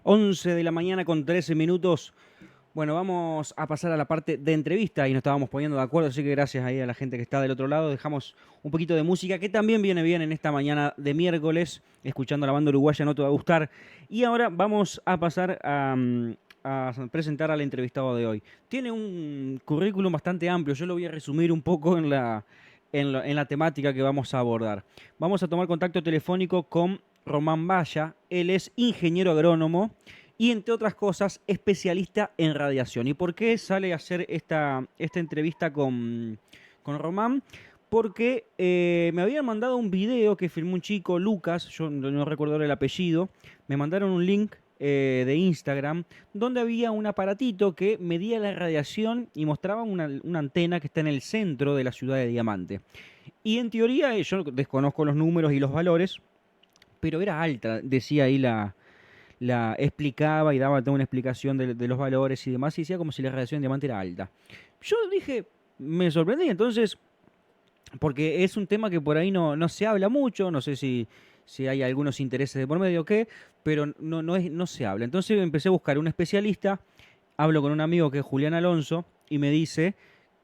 11 de la mañana con 13 minutos. Bueno, vamos a pasar a la parte de entrevista y nos estábamos poniendo de acuerdo, así que gracias ahí a la gente que está del otro lado. Dejamos un poquito de música que también viene bien en esta mañana de miércoles, escuchando a la banda uruguaya no te va a gustar. Y ahora vamos a pasar a presentar al entrevistado de hoy. Tiene un currículum bastante amplio, yo lo voy a resumir un poco en la temática que vamos a abordar. Vamos a tomar contacto telefónico con Román Valla, él es ingeniero agrónomo y entre otras cosas especialista en radiación. ¿Y por qué sale a hacer esta entrevista con Román? Porque me habían mandado un video que filmó un chico, Lucas, yo no recuerdo el apellido, me mandaron un link de Instagram donde había un aparatito que medía la radiación y mostraba una antena que está en el centro de la ciudad de Diamante. Y en teoría, yo desconozco los números y los valores, pero era alta, decía ahí la explicaba y daba toda una explicación de los valores y demás, y decía como si la radiación de diamante era alta. Yo dije, me sorprendí, entonces, porque es un tema que por ahí no se habla mucho, no sé si hay algunos intereses de por medio o qué, pero no se habla. Entonces empecé a buscar un especialista, hablo con un amigo que es Julián Alonso, y me dice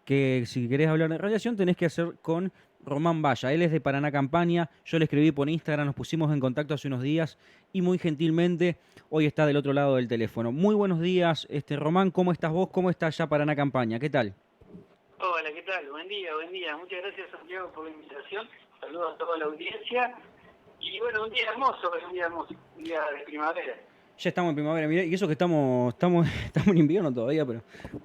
que si querés hablar de radiación tenés que hacer con Román Valla. Él es de Paraná Campaña, yo le escribí por Instagram, nos pusimos en contacto hace unos días y muy gentilmente hoy está del otro lado del teléfono. Muy buenos días, Román, ¿cómo estás vos? ¿Cómo está ya Paraná Campaña? ¿Qué tal? Hola, ¿qué tal? Buen día, buen día. Muchas gracias, Santiago, por la invitación. Saludos a toda la audiencia. Y bueno, un día hermoso, un día de primavera. Ya estamos en primavera, mirá, y eso que estamos en invierno todavía,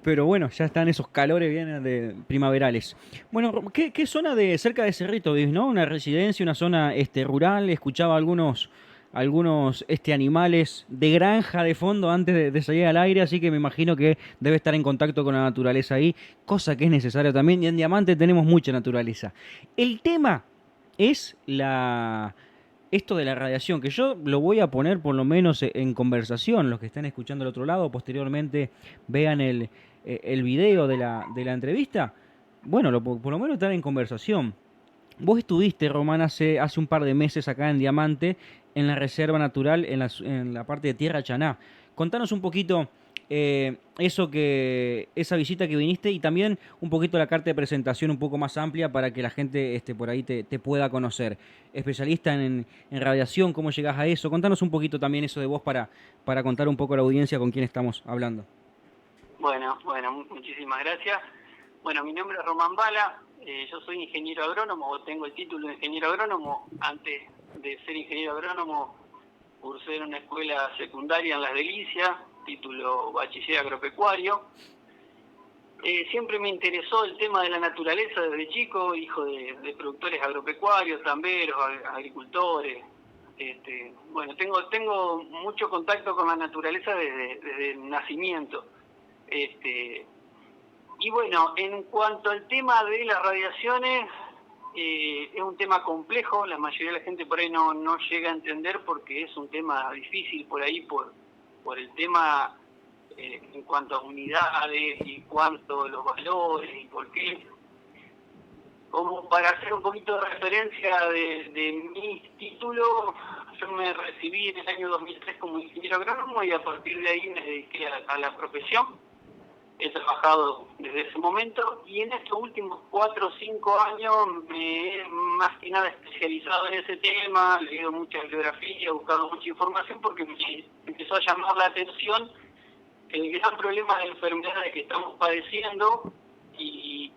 pero bueno, ya están esos calores bien de primaverales. Bueno, ¿qué zona de cerca de Cerrito vivís, no? Una residencia, una zona rural, escuchaba algunos animales de granja de fondo antes de salir al aire, así que me imagino que debe estar en contacto con la naturaleza ahí, cosa que es necesaria también, y en Diamante tenemos mucha naturaleza. El tema es esto de la radiación, que yo lo voy a poner por lo menos en conversación, los que están escuchando al otro lado, posteriormente vean el video de la entrevista, bueno, por lo menos estar en conversación. Vos estuviste, Román, hace un par de meses acá en Diamante, en la Reserva Natural, en la parte de Tierra Chaná. Contanos un poquito esa visita que viniste y también un poquito la carta de presentación un poco más amplia para que la gente por ahí te pueda conocer. Especialista en radiación, ¿cómo llegás a eso? Contanos un poquito también eso de vos para contar un poco a la audiencia con quién estamos hablando. Bueno, muchísimas gracias. Bueno, mi nombre es Román Bala, yo soy ingeniero agrónomo, o tengo el título de ingeniero agrónomo. Antes de ser ingeniero agrónomo, cursé en una escuela secundaria en Las Delicias, título bachiller agropecuario. Siempre me interesó el tema de la naturaleza desde chico, hijo de productores agropecuarios, tamberos, agricultores. Bueno, tengo mucho contacto con la naturaleza desde el nacimiento. Y bueno, en cuanto al tema de las radiaciones, es un tema complejo, la mayoría de la gente por ahí no llega a entender porque es un tema difícil por ahí, por el tema en cuanto a unidades y cuánto los valores y por qué. Como para hacer un poquito de referencia de mi título, yo me recibí en el año 2003 como ingeniero agrónomo y a partir de ahí me dediqué a la profesión. He trabajado desde ese momento y en estos últimos 4 o 5 años me he más que nada especializado en ese tema, he leído mucha bibliografía, he buscado mucha información porque me empezó a llamar la atención el gran problema de enfermedades que estamos padeciendo y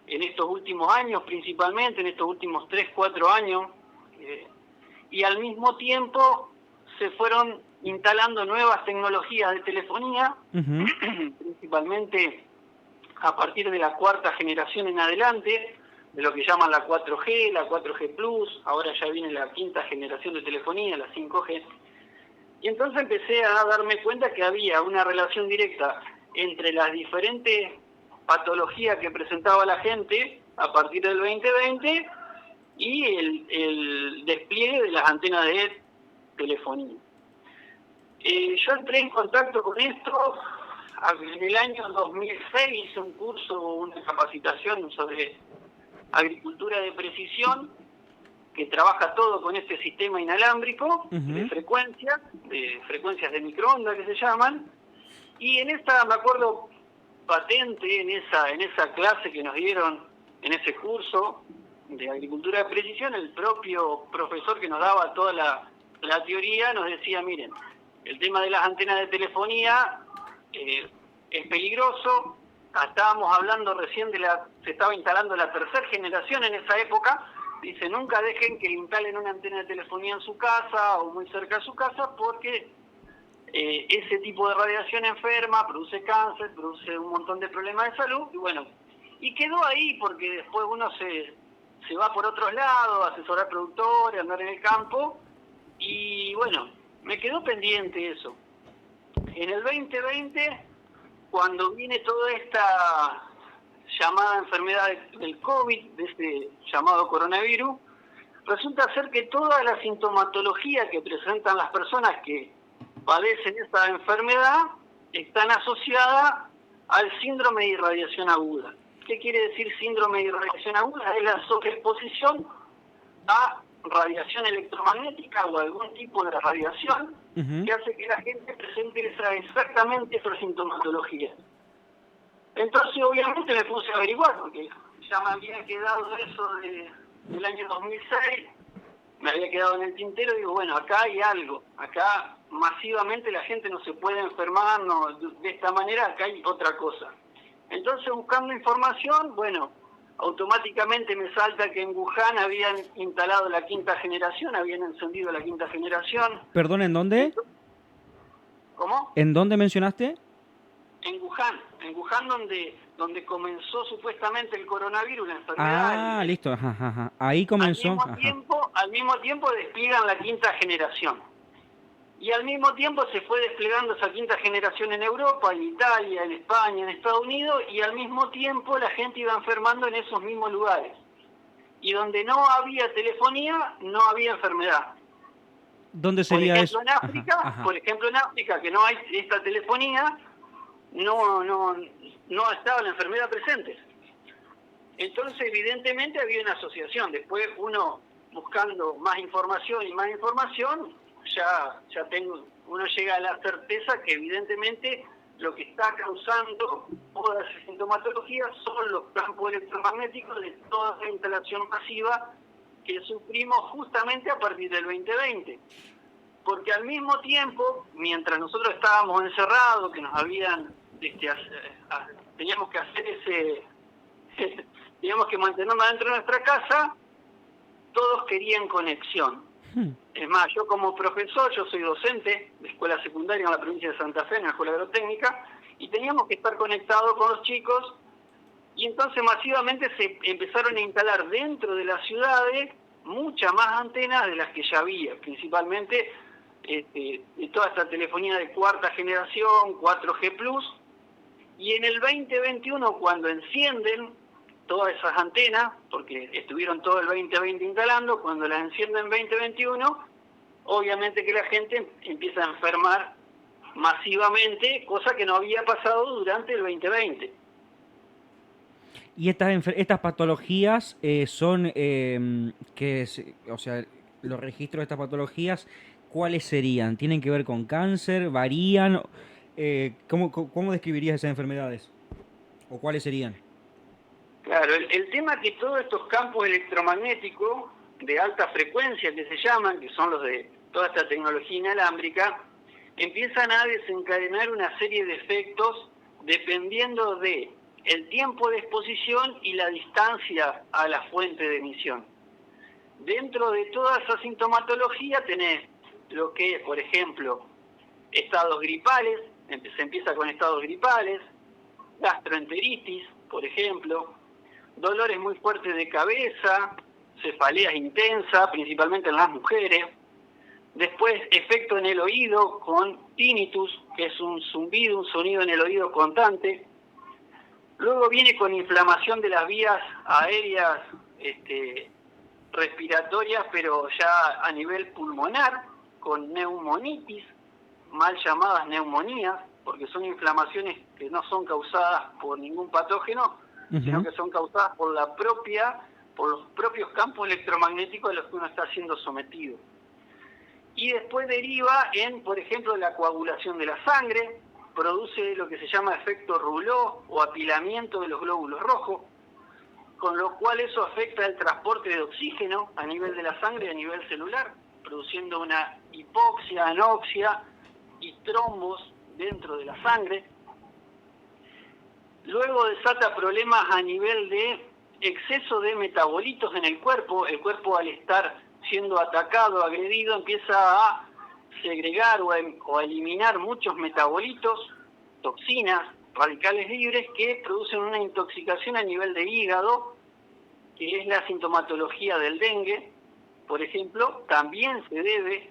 en estos últimos años, principalmente en estos últimos 3 4 años, y al mismo tiempo se fueron instalando nuevas tecnologías de telefonía, Ujú. principalmente a partir de la cuarta generación en adelante, de lo que llaman la 4G, la 4G Plus, ahora ya viene la quinta generación de telefonía, la 5G. Y entonces empecé a darme cuenta que había una relación directa entre las diferentes patologías que presentaba la gente a partir del 2020 y el despliegue de las antenas de telefonía. Yo entré en contacto con esto en el año 2006, hice un curso, una capacitación sobre agricultura de precisión, que trabaja todo con este sistema inalámbrico Ujú. de frecuencias de microondas que se llaman, y en esta, me acuerdo patente, en esa clase que nos dieron, en ese curso de agricultura de precisión, el propio profesor que nos daba toda la teoría nos decía, miren, el tema de las antenas de telefonía es peligroso. Estábamos hablando recién se estaba instalando la tercera generación en esa época. Dice, nunca dejen que le instalen una antena de telefonía en su casa o muy cerca de su casa, porque ese tipo de radiación enferma, produce cáncer, produce un montón de problemas de salud. Y bueno, y quedó ahí porque después uno se va por otros lados, a asesorar productores, andar en el campo, y bueno, me quedó pendiente eso. En el 2020, cuando viene toda esta llamada enfermedad del COVID, de este llamado coronavirus, resulta ser que toda la sintomatología que presentan las personas que padecen esta enfermedad están asociadas al síndrome de irradiación aguda. ¿Qué quiere decir síndrome de irradiación aguda? Es la sobreexposición a radiación electromagnética o algún tipo de radiación Ujú. que hace que la gente presente exactamente esa sintomatología. Entonces, obviamente, me puse a averiguar, porque ya me había quedado eso del año 2006, me había quedado en el tintero, y digo, bueno, acá hay algo, acá masivamente la gente no se puede enfermar, no, de esta manera, acá hay otra cosa. Entonces, buscando información, bueno, automáticamente me salta que en Wuhan habían instalado la quinta generación, habían encendido la quinta generación. Perdón, ¿en dónde? ¿Cómo? ¿En dónde mencionaste? En Wuhan donde comenzó supuestamente el coronavirus, la enfermedad. Ah, listo, ajá, ajá, ajá. Ahí Al comenzó, mismo ajá. tiempo, al mismo tiempo despliegan la quinta generación. Y al mismo tiempo se fue desplegando esa quinta generación en Europa, en Italia, en España, en Estados Unidos, y al mismo tiempo la gente iba enfermando en esos mismos lugares. Y donde no había telefonía, no había enfermedad. ¿Dónde Por sería eso? ejemplo, en Ajá, África, ajá. que no hay esta telefonía, no estaba la enfermedad presente. Entonces, evidentemente había una asociación. Después uno, buscando más información y más información, uno llega a la certeza que evidentemente lo que está causando toda esa sintomatología son los campos electromagnéticos de toda la instalación masiva que sufrimos justamente a partir del 2020. Porque al mismo tiempo, mientras nosotros estábamos encerrados, que nos habían, teníamos que hacer teníamos que mantenernos dentro de nuestra casa, todos querían conexión. Hmm. Es más, yo como profesor, yo soy docente de escuela secundaria en la provincia de Santa Fe, en la escuela agrotécnica, y teníamos que estar conectados con los chicos, y entonces masivamente se empezaron a instalar dentro de las ciudades muchas más antenas de las que ya había, principalmente de toda esta telefonía de cuarta generación, 4G+, y en el 2021, cuando encienden todas esas antenas, porque estuvieron todo el 2020 instalando, cuando las encienden en 2021, obviamente que la gente empieza a enfermar masivamente, cosa que no había pasado durante el 2020. Y estas patologías son, o sea, los registros de estas patologías, ¿cuáles serían? ¿Tienen que ver con cáncer? ¿Varían? ¿Cómo describirías esas enfermedades? ¿O cuáles serían? Claro, el tema es que todos estos campos electromagnéticos de alta frecuencia que se llaman, que son los de toda esta tecnología inalámbrica, empiezan a desencadenar una serie de efectos dependiendo de el tiempo de exposición y la distancia a la fuente de emisión. Dentro de toda esa sintomatología tenés lo que es, por ejemplo, estados gripales, se empieza con estados gripales, gastroenteritis, por ejemplo, dolores muy fuertes de cabeza, cefaleas intensas, principalmente en las mujeres. Después, efecto en el oído con tinnitus, que es un zumbido, un sonido en el oído constante. Luego viene con inflamación de las vías aéreas respiratorias, pero ya a nivel pulmonar, con neumonitis, mal llamadas neumonías, porque son inflamaciones que no son causadas por ningún patógeno, sino Ujú. que son causadas por por los propios campos electromagnéticos a los que uno está siendo sometido. Y después deriva en, por ejemplo, la coagulación de la sangre, produce lo que se llama efecto Rouleau o apilamiento de los glóbulos rojos, con lo cual eso afecta el transporte de oxígeno a nivel de la sangre y a nivel celular, produciendo una hipoxia, anoxia y trombos dentro de la sangre. Luego desata problemas a nivel de exceso de metabolitos en el cuerpo al estar siendo atacado, agredido, empieza a segregar o a eliminar muchos metabolitos, toxinas, radicales libres que producen una intoxicación a nivel de hígado, que es la sintomatología del dengue, por ejemplo, también se debe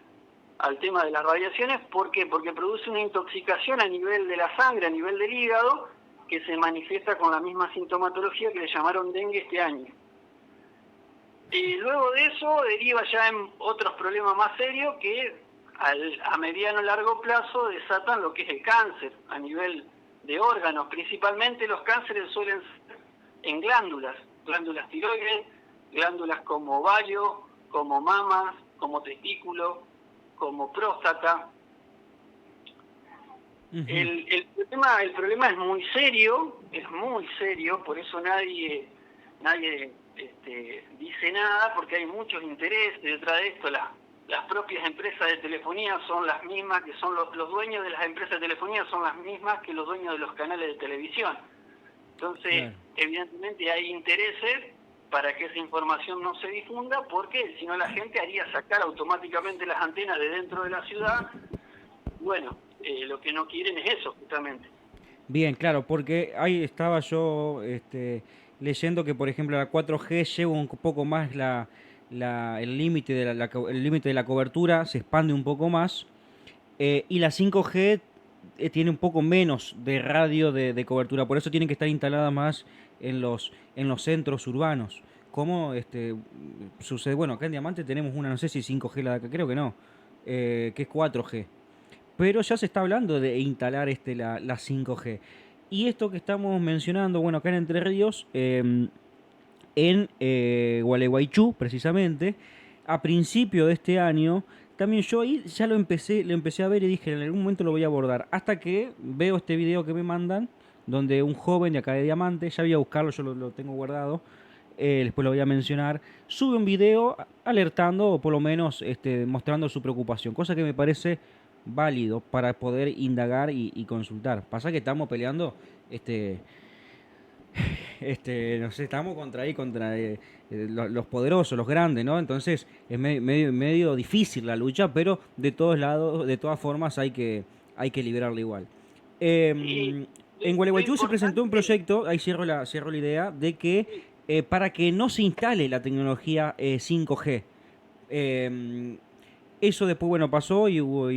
al tema de las radiaciones. ¿Por qué? Porque produce una intoxicación a nivel de la sangre, a nivel del hígado, que se manifiesta con la misma sintomatología que le llamaron dengue este año. Y luego de eso deriva ya en otros problemas más serios que a mediano o largo plazo desatan lo que es el cáncer a nivel de órganos. Principalmente los cánceres suelen ser en glándulas tiroides, glándulas como ovario, como mamas, como testículo, como próstata. Uh-huh. El problema es muy serio, por eso nadie dice nada, porque hay muchos intereses detrás de esto. Las propias empresas de telefonía son las mismas, que son los dueños de las empresas de telefonía son las mismas que los dueños de los canales de televisión. Entonces, claro, evidentemente hay intereses para que esa información no se difunda, porque si no la gente haría sacar automáticamente las antenas de dentro de la ciudad. Bueno, lo que no quieren es eso, justamente. Bien, claro, porque ahí estaba yo leyendo que, por ejemplo, la 4G lleva un poco más el límite de la cobertura, se expande un poco más, y la 5G tiene un poco menos de radio de cobertura, por eso tienen que estar instaladas más en los centros urbanos. ¿Cómo sucede? Bueno, acá en Diamante tenemos una, no sé si 5G la de acá, creo que no, que es 4G. Pero ya se está hablando de instalar la 5G. Y esto que estamos mencionando, bueno, acá en Entre Ríos, en Gualeguaychú, precisamente, a principio de este año, también yo ahí ya lo empecé a ver y dije, en algún momento lo voy a abordar. Hasta que veo este video que me mandan, donde un joven de acá de Diamante, ya voy a buscarlo, yo lo tengo guardado, después lo voy a mencionar, sube un video alertando o por lo menos mostrando su preocupación, cosa que me parece válido para poder indagar y consultar. Pasa que estamos peleando, no sé, estamos contra los poderosos, los grandes, ¿no? Entonces es medio difícil la lucha, pero de todos lados, de todas formas hay que liberarla igual. En Gualeguaychú se presentó un proyecto, ahí cierro la idea, de que para que no se instale la tecnología 5G. Eso después, bueno, pasó y hubo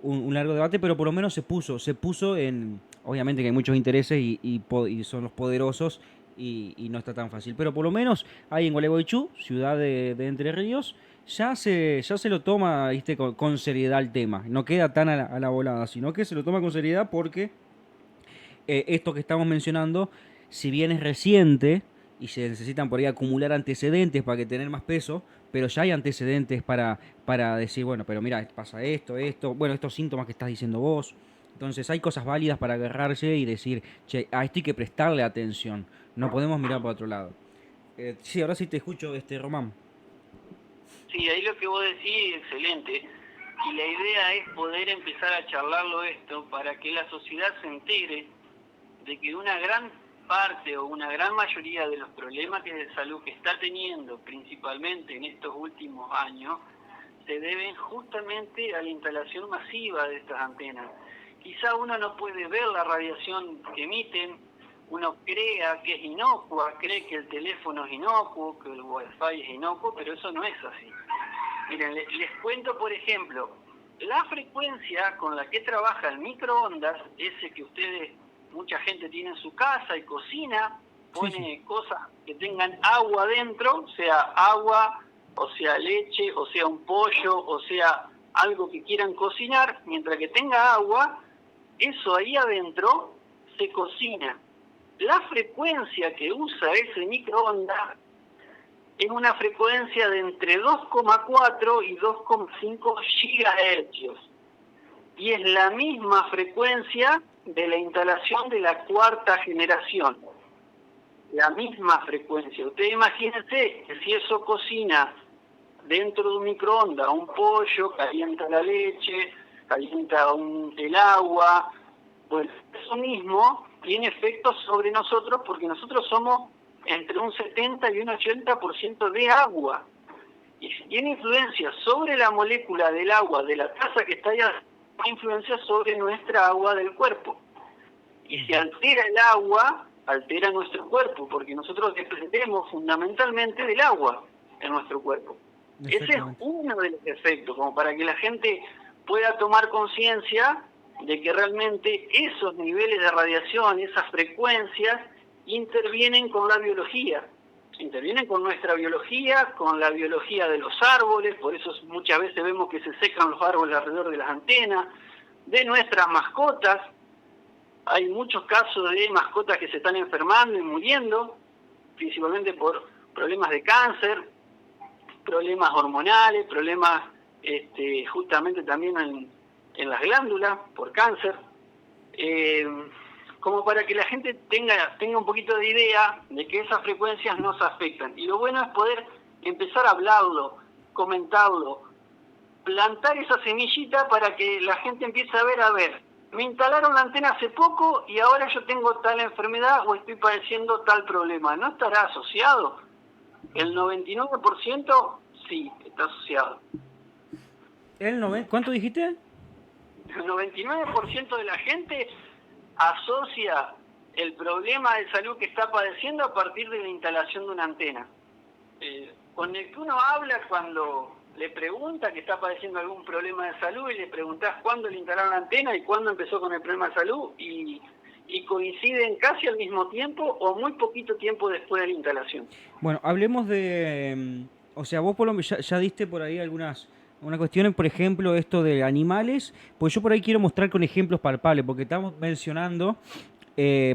un largo debate, pero por lo menos se puso en... Obviamente que hay muchos intereses y son los poderosos y no está tan fácil. Pero por lo menos ahí en Gualeguaychú, ciudad de Entre Ríos, ya se lo toma, ¿viste? Con seriedad el tema. No queda tan a la volada, sino que se lo toma con seriedad porque esto que estamos mencionando, si bien es reciente y se necesitan por ahí acumular antecedentes para que tener más peso, pero ya hay antecedentes para decir, bueno, pero mira, pasa esto, bueno, estos síntomas que estás diciendo vos. Entonces hay cosas válidas para agarrarse y decir, che, a esto hay que prestarle atención, no podemos mirar para otro lado. Sí, ahora sí te escucho, Román. Sí, ahí lo que vos decís es excelente. Y la idea es poder empezar a charlarlo esto para que la sociedad se entere de que una gran parte o una gran mayoría de los problemas de salud que está teniendo, principalmente en estos últimos años, se deben justamente a la instalación masiva de estas antenas. Quizá uno no puede ver la radiación que emiten, uno crea que es inocua, cree que el teléfono es inocuo, que el wifi es inocuo, pero eso no es así. Miren, les cuento, por ejemplo, la frecuencia con la que trabaja el microondas, ese que mucha gente tiene en su casa y cocina, pone cosas que tengan agua dentro, sea agua, o sea leche, o sea un pollo, o sea algo que quieran cocinar, mientras que tenga agua, eso ahí adentro se cocina. La frecuencia que usa ese microondas es una frecuencia de entre 2,4 y 2,5 gigahercios. Y es la misma frecuencia de la instalación de la cuarta generación. La misma frecuencia. Ustedes imagínense que si eso cocina dentro de un microondas un pollo, calienta la leche, calienta el agua, bueno, eso mismo tiene efectos sobre nosotros porque nosotros somos entre un 70 y un 80% de agua. Y si tiene influencia sobre la molécula del agua, de la taza que está allá, tiene influencia sobre nuestra agua del cuerpo. Y si altera el agua, altera nuestro cuerpo, porque nosotros dependemos fundamentalmente del agua en nuestro cuerpo. Ese es uno de los efectos, como para que la gente pueda tomar conciencia de que realmente esos niveles de radiación, esas frecuencias, intervienen con la biología. Intervienen con nuestra biología, con la biología de los árboles, por eso muchas veces vemos que se secan los árboles alrededor de las antenas, de nuestras mascotas. Hay muchos casos de mascotas que se están enfermando y muriendo, principalmente por problemas de cáncer, problemas hormonales, problemas justamente también en las glándulas por cáncer, como para que la gente tenga un poquito de idea de que esas frecuencias nos afectan. Y lo bueno es poder empezar a hablarlo, comentarlo, plantar esa semillita para que la gente empiece a ver, me instalaron la antena hace poco y ahora yo tengo tal enfermedad o estoy padeciendo tal problema. ¿No estará asociado? El 99% sí, está asociado. ¿Cuánto dijiste? El 99% de la gente asocia el problema de salud que está padeciendo a partir de la instalación de una antena. Con el que uno habla cuando le pregunta que está padeciendo algún problema de salud y le preguntás cuándo le instalaron la antena y cuándo empezó con el problema de salud y coinciden casi al mismo tiempo o muy poquito tiempo después de la instalación. Bueno, hablemos de... O sea, vos por lo ya diste por ahí algunas cuestiones, por ejemplo, esto de animales, pues yo por ahí quiero mostrar con ejemplos palpables, porque estamos mencionando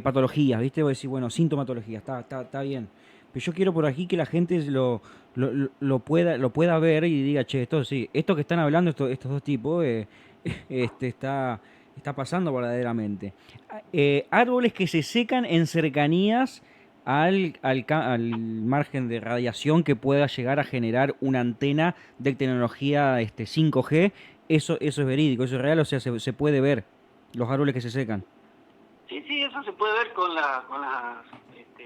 patologías, ¿viste? Voy a decir, bueno, sintomatología, está bien. Pero yo quiero por aquí que la gente lo pueda ver y diga, che, esto que están hablando estos dos tipos, está pasando verdaderamente. Árboles que se secan en cercanías al margen de radiación que pueda llegar a generar una antena de tecnología 5G, eso es verídico, eso es real, o sea, se puede ver los árboles que se secan. Sí, eso se puede ver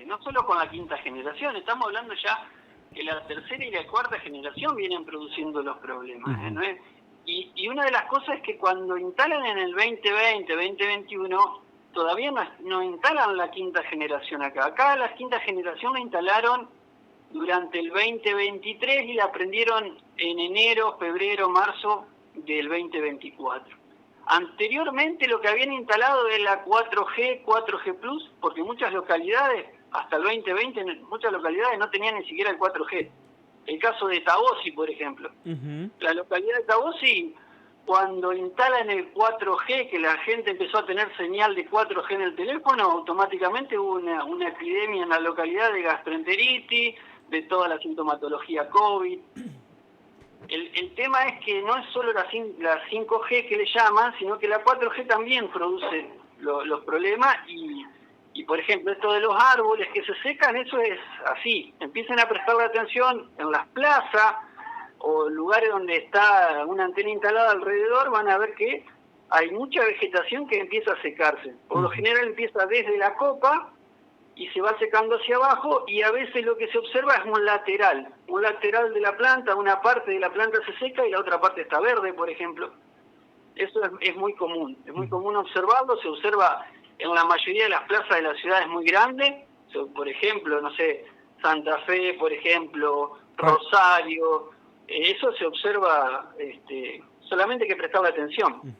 no solo con la quinta generación, estamos hablando ya que la tercera y la cuarta generación vienen produciendo los problemas. Uh-huh. ¿No es? Y una de las cosas es que cuando instalan en el 2020, 2021, todavía no instalan la quinta generación acá. Acá la quinta generación la instalaron durante el 2023 y la prendieron en enero, febrero, marzo del 2024. Anteriormente lo que habían instalado es la 4G, 4G Plus, porque muchas localidades, hasta el 2020, muchas localidades no tenían ni siquiera el 4G. El caso de Tabosi, por ejemplo. Uh-huh. La localidad de Tabosi, cuando instalan el 4G, que la gente empezó a tener señal de 4G en el teléfono, automáticamente hubo una epidemia en la localidad de gastroenteritis, de toda la sintomatología COVID. El tema es que no es solo la 5G que le llaman, sino que la 4G también produce los problemas y, por ejemplo, esto de los árboles que se secan, eso es así. Empiecen a prestar atención en las plazas o lugares donde está una antena instalada alrededor, van a ver que hay mucha vegetación que empieza a secarse. Por lo general empieza desde la copa y se va secando hacia abajo y a veces lo que se observa es un lateral de la planta, una parte de la planta se seca y la otra parte está verde, por ejemplo. Eso es muy común observarlo, se observa en la mayoría de las plazas de las ciudades muy grandes, por ejemplo, no sé, Santa Fe, por ejemplo, Rosario, eso se observa, solamente hay que prestarle atención.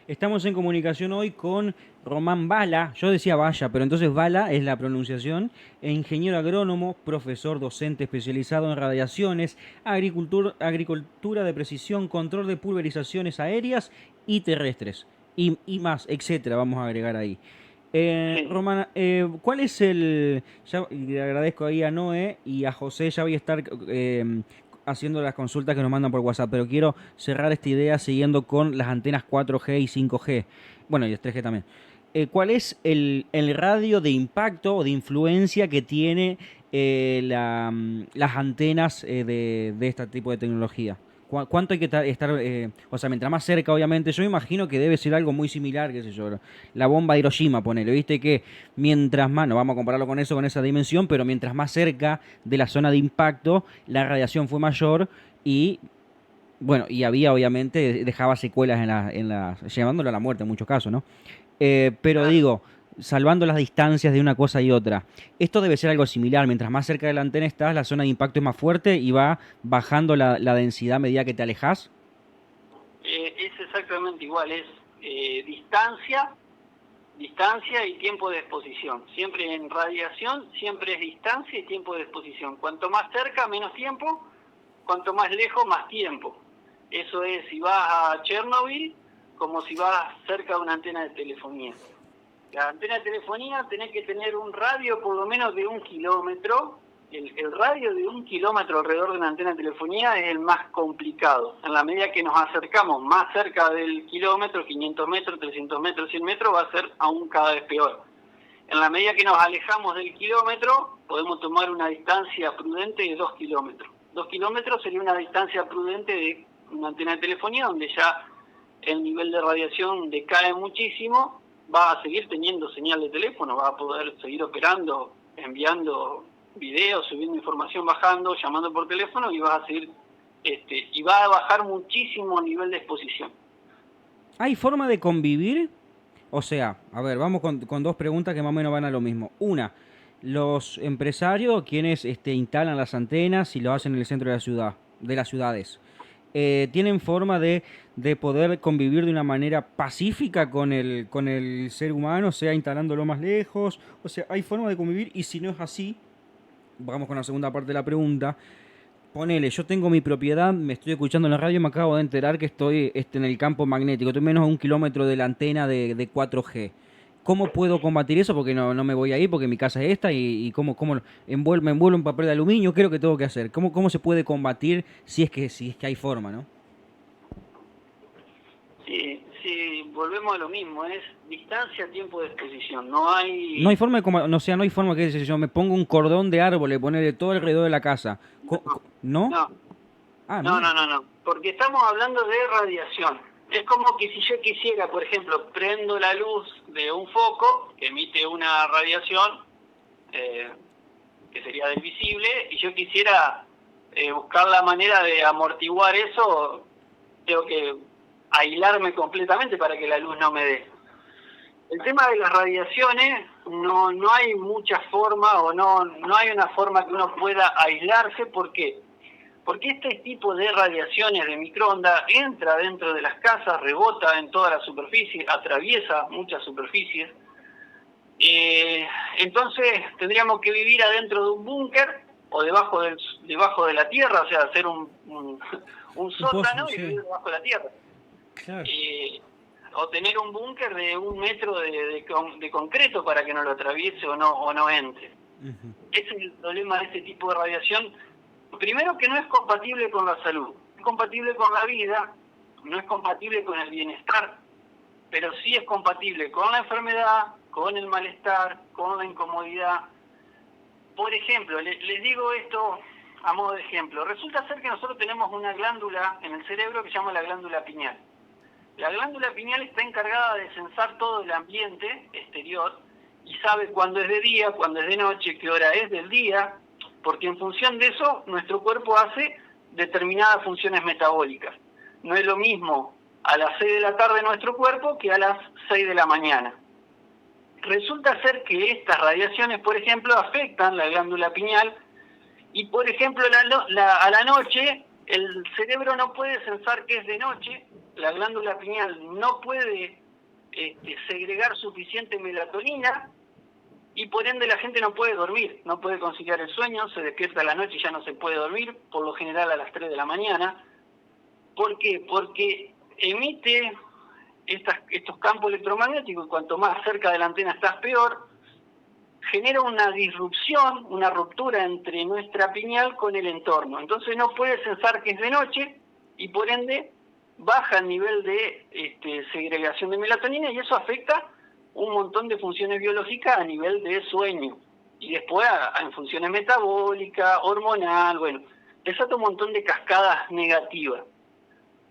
Estamos en comunicación hoy con Román Bala, yo decía Valla, pero entonces Bala es la pronunciación, ingeniero agrónomo, profesor docente especializado en radiaciones, agricultura de precisión, control de pulverizaciones aéreas y terrestres, y más, etcétera, vamos a agregar ahí. Sí. Romana, ¿cuál es y le agradezco ahí a Noé y a José, ya voy a estar haciendo las consultas que nos mandan por WhatsApp, pero quiero cerrar esta idea siguiendo con las antenas 4G y 5G, bueno, y 3G también. ¿Cuál es el radio de impacto o de influencia que tiene las antenas de este tipo de tecnología? ¿Cuánto hay que estar, o sea, mientras más cerca, obviamente, yo imagino que debe ser algo muy similar, qué sé yo, la bomba de Hiroshima, ponele, viste que mientras más, no vamos a compararlo con eso, con esa dimensión, pero mientras más cerca de la zona de impacto, la radiación fue mayor y, bueno, y había, obviamente, dejaba secuelas llevándolo a la muerte en muchos casos, ¿no? Pero Claro. digo, salvando las distancias de una cosa y otra, esto debe ser algo similar. Mientras más cerca de la antena estás, la zona de impacto es más fuerte y va bajando la densidad a medida que te alejas. Es exactamente igual, es distancia, distancia y tiempo de exposición. Siempre en radiación, siempre es distancia y tiempo de exposición. Cuanto más cerca, menos tiempo; cuanto más lejos, más tiempo. Eso es si vas a Chernobyl como si vas cerca de una antena de telefonía. La antena de telefonía tenés que tener un radio por lo menos de 1 kilómetro. El radio de 1 kilómetro alrededor de una antena de telefonía es el más complicado. En la medida que nos acercamos más cerca del kilómetro, 500 metros, 300 metros, 100 metros, va a ser aún cada vez peor. En la medida que nos alejamos del kilómetro, podemos tomar una distancia prudente de 2 kilómetros. 2 kilómetros sería una distancia prudente de una antena de telefonía donde ya el nivel de radiación decae muchísimo. Va a seguir teniendo señal de teléfono, va a poder seguir operando, enviando videos, subiendo información, bajando, llamando por teléfono, y va a seguir y va a bajar muchísimo el nivel de exposición. ¿Hay forma de convivir? O sea, a ver, vamos con dos preguntas que más o menos van a lo mismo. Una, los empresarios, quienes instalan las antenas y lo hacen en el centro de la ciudad, de las ciudades, ¿tienen forma de poder convivir de una manera pacífica con el ser humano, sea instalándolo más lejos? O sea, ¿hay forma de convivir? Y si no es así, vamos con la segunda parte de la pregunta. Ponele, yo tengo mi propiedad, me estoy escuchando en la radio y me acabo de enterar que estoy en el campo magnético, estoy menos de 1 kilómetro de la antena de 4G. ¿Cómo puedo combatir eso? Porque no me voy a ir, porque mi casa es esta y cómo me envuelvo en papel de aluminio, ¿qué es lo que tengo que hacer? ¿Cómo se puede combatir si es que hay forma, ¿no? Si volvemos a lo mismo, es distancia, tiempo de exposición. No No hay hay... forma de no, o sea, no hay forma que yo me ponga un cordón de árboles, ponerle todo alrededor de la casa. No, ¿No? no, Ah, no, no. no, no, no, porque estamos hablando de radiación. Es como que si yo quisiera, por ejemplo, prendo la luz de un foco que emite una radiación, eh, que sería del visible, y yo quisiera buscar la manera de amortiguar eso. Tengo que aislarme completamente para que la luz no me dé. El tema de las radiaciones, no hay mucha forma, o no hay una forma que uno pueda aislarse. ¿Por qué? Porque este tipo de radiaciones de microondas entra dentro de las casas, rebota en toda la superficie, atraviesa muchas superficies. Entonces tendríamos que vivir adentro de un búnker o debajo de la tierra, o sea, hacer un Un pozo, sótano y sí. vivir debajo de la tierra. Claro. O tener un búnker de 1 metro de concreto para que no lo atraviese o no entre. Ujú. Ese es el problema de este tipo de radiación. Primero, que no es compatible con la salud, es compatible con la vida, no es compatible con el bienestar, pero sí es compatible con la enfermedad, con el malestar, con la incomodidad. Por ejemplo, les digo esto a modo de ejemplo. Resulta ser que nosotros tenemos una glándula en el cerebro que se llama la glándula pineal. La glándula pineal está encargada de censar todo el ambiente exterior y sabe cuándo es de día, cuándo es de noche, qué hora es del día, porque en función de eso nuestro cuerpo hace determinadas funciones metabólicas. No es lo mismo a las 6 de la tarde nuestro cuerpo que a las 6 de la mañana. Resulta ser que estas radiaciones, por ejemplo, afectan la glándula pineal y, por ejemplo, a la noche el cerebro no puede censar que es de noche, la glándula pineal no puede segregar suficiente melatonina y por ende la gente no puede dormir, no puede conciliar el sueño, se despierta a la noche y ya no se puede dormir, por lo general a las 3 de la mañana. ¿Por qué? Porque emite estos campos electromagnéticos, cuanto más cerca de la antena estás, peor, genera una disrupción, una ruptura entre nuestra pineal con el entorno. Entonces no puede pensar que es de noche y por ende baja el nivel de segregación de melatonina y eso afecta un montón de funciones biológicas a nivel de sueño. Y después en funciones metabólicas, hormonal, bueno, desata un montón de cascadas negativas.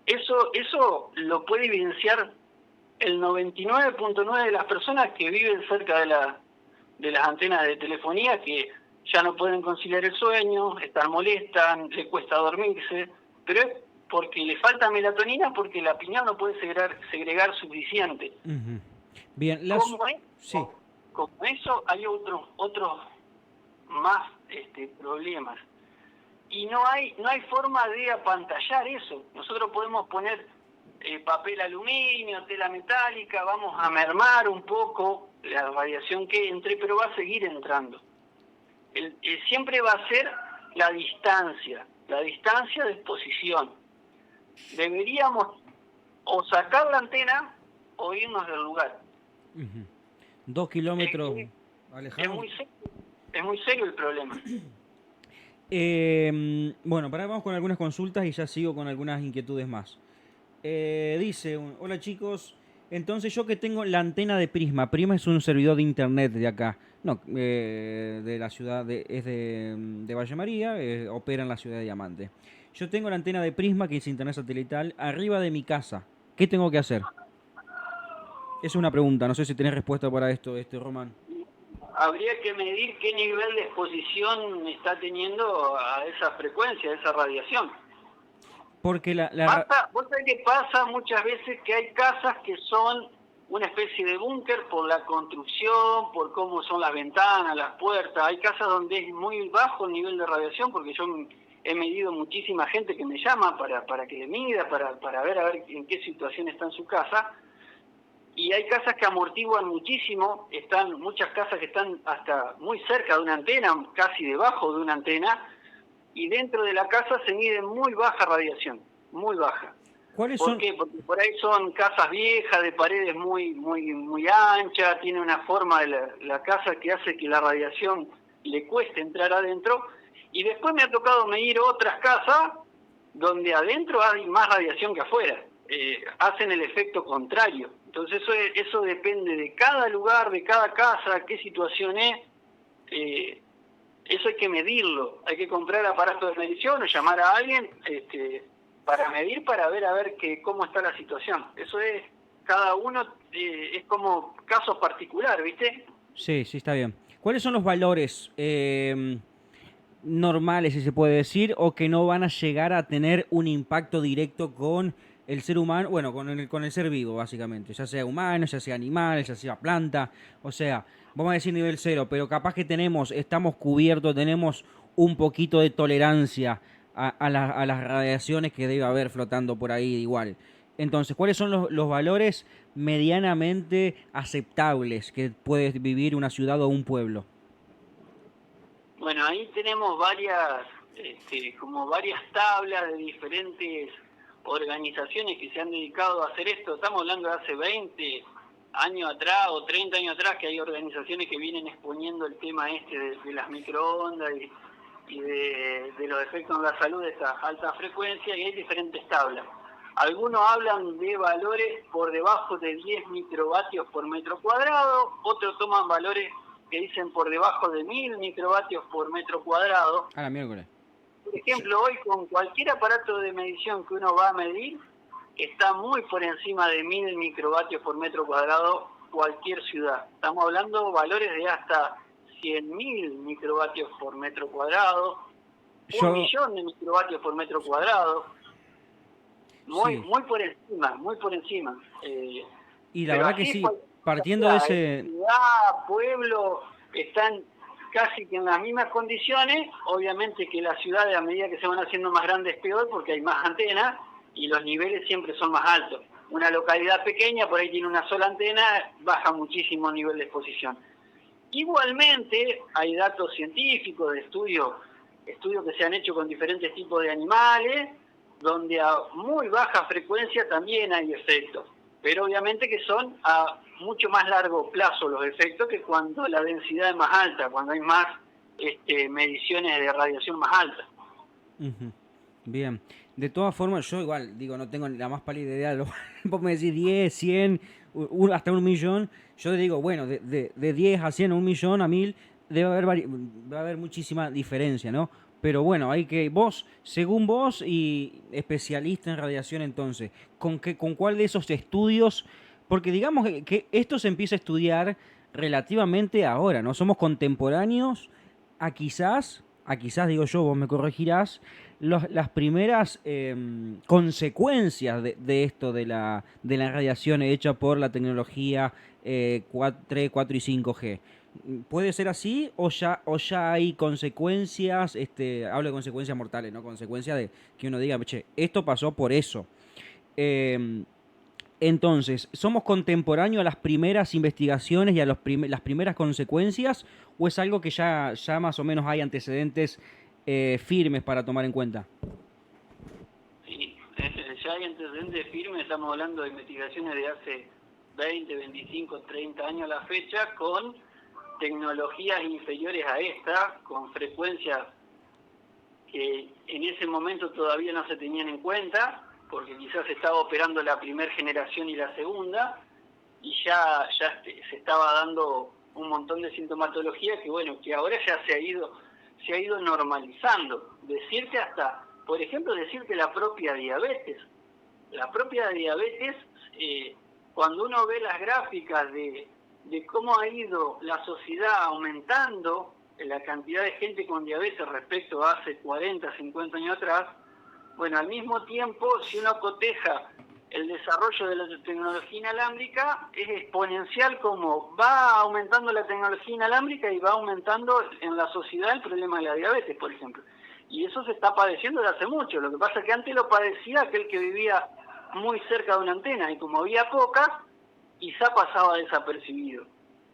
Eso lo puede evidenciar el 99.9 de las personas que viven cerca de las antenas de telefonía, que ya no pueden conciliar el sueño, están molestas, les cuesta dormirse, pero es porque le falta melatonina, porque la pineal no puede segregar suficiente. Ujú. Bien, sí. Como eso hay otros más problemas. Y no hay forma de apantallar eso. Nosotros podemos poner papel aluminio, tela metálica, vamos a mermar un poco la radiación que entre, pero va a seguir entrando. Siempre va a ser la distancia de exposición. Deberíamos o sacar la antena o irnos del lugar. 2 kilómetros alejados. Es muy serio el problema. Bueno, para vamos con algunas consultas y ya sigo con algunas inquietudes más. Dice, hola chicos, entonces yo que tengo la antena de Prisma, Prisma es un servidor de internet de acá, no, de la ciudad, es de Valle María, opera en la ciudad de Diamante. Yo tengo la antena de Prisma, que es internet satelital, arriba de mi casa. ¿Qué tengo que hacer? Es una pregunta, no sé si tenés respuesta para esto, Román. Habría que medir qué nivel de exposición está teniendo a esa frecuencia, a esa radiación. Porque Vos sabés que pasa muchas veces que hay casas que son una especie de búnker por la construcción, por cómo son las ventanas, las puertas. Hay casas donde es muy bajo el nivel de radiación, porque yo he medido muchísima gente que me llama para que le mida, para ver a ver en qué situación está en su casa. Y hay casas que amortiguan muchísimo, muchas casas que están hasta muy cerca de una antena, casi debajo de una antena, y dentro de la casa se mide muy baja radiación, muy baja. ¿Cuáles ¿Por son? qué? Porque por ahí son casas viejas, de paredes muy anchas, tiene una forma de la casa que hace que la radiación le cueste entrar adentro, y después me ha tocado medir otras casas donde adentro hay más radiación que afuera. Hacen el efecto contrario. Entonces eso depende de cada lugar, de cada casa, qué situación es. Eso hay que medirlo. Hay que comprar aparatos de medición o llamar a alguien para medir, para ver cómo está la situación. Eso es, cada uno es como caso particular, ¿viste? Sí, está bien. ¿Cuáles son los valores normales, si se puede decir, o que no van a llegar a tener un impacto directo con el ser humano, bueno, con el ser vivo, básicamente, ya sea humano, ya sea animal, ya sea planta, o sea, vamos a decir nivel cero, pero capaz que estamos cubiertos, tenemos un poquito de tolerancia a las radiaciones que debe haber flotando por ahí igual? Entonces, ¿cuáles son los valores medianamente aceptables que puede vivir una ciudad o un pueblo? Bueno, ahí tenemos varias tablas de diferentes organizaciones que se han dedicado a hacer esto. Estamos hablando de hace 20 años atrás o 30 años atrás, que hay organizaciones que vienen exponiendo el tema de las microondas y de los efectos en la salud de esta alta frecuencia, y hay diferentes tablas. Algunos hablan de valores por debajo de 10 microvatios por metro cuadrado, otros toman valores que dicen por debajo de 1000 microvatios por metro cuadrado. A la miércoles. Por ejemplo, hoy con cualquier aparato de medición que uno va a medir, está muy por encima de 1000 microvatios por metro cuadrado cualquier ciudad. Estamos hablando de valores de hasta 100.000 microvatios por metro cuadrado, 1.000.000 de microvatios por metro cuadrado. Muy por encima. Y la verdad que sí, partiendo de ese... Ciudad, pueblo, están casi que en las mismas condiciones. Obviamente que las ciudades, a medida que se van haciendo más grandes, es peor porque hay más antenas y los niveles siempre son más altos. Una localidad pequeña, por ahí tiene una sola antena, baja muchísimo el nivel de exposición. Igualmente, hay datos científicos de estudios que se han hecho con diferentes tipos de animales, donde a muy baja frecuencia también hay efectos. pero obviamente que son a mucho más largo plazo los efectos que cuando la densidad es más alta, cuando hay más mediciones de radiación más alta. Ujú. Bien. De todas formas, yo igual, digo, no tengo ni la más pálida idea. Vos me decís 10, 100, hasta 1 millón. Yo digo, bueno, de 10 a 100 a 1 millón, a 1000, va a haber muchísima diferencia, ¿no? Pero bueno, hay que, vos, según vos y especialista en radiación entonces, ¿con cuál de esos estudios? Porque digamos que esto se empieza a estudiar relativamente ahora, ¿no? Somos contemporáneos a quizás digo yo, vos me corregirás, las primeras consecuencias de esto de la radiación hecha por la tecnología 3, 4 y 5G. ¿Puede ser así o ya hay consecuencias, hablo de consecuencias mortales, ¿no? Consecuencias de que uno diga, che, esto pasó por eso. Eh, entonces, ¿somos contemporáneos a las primeras investigaciones y a las primeras consecuencias? ¿O es algo que ya más o menos hay antecedentes firmes para tomar en cuenta? Sí, ya hay antecedentes firmes, estamos hablando de investigaciones de hace 20, 25, 30 años a la fecha, con tecnologías inferiores a esta, con frecuencias que en ese momento todavía no se tenían en cuenta, porque quizás se estaba operando la primera generación y la segunda, y ya se estaba dando un montón de sintomatología que bueno, que ahora ya se ha ido normalizando. Decirte hasta, por ejemplo, decirte la propia diabetes. La propia diabetes, cuando uno ve las gráficas de cómo ha ido la sociedad aumentando la cantidad de gente con diabetes respecto a hace 40, 50 años atrás, bueno, al mismo tiempo, si uno coteja el desarrollo de la tecnología inalámbrica, es exponencial como va aumentando la tecnología inalámbrica y va aumentando en la sociedad el problema de la diabetes, por ejemplo. Y eso se está padeciendo desde hace mucho. Lo que pasa es que antes lo padecía aquel que vivía muy cerca de una antena, y como había pocas, quizá pasaba desapercibido.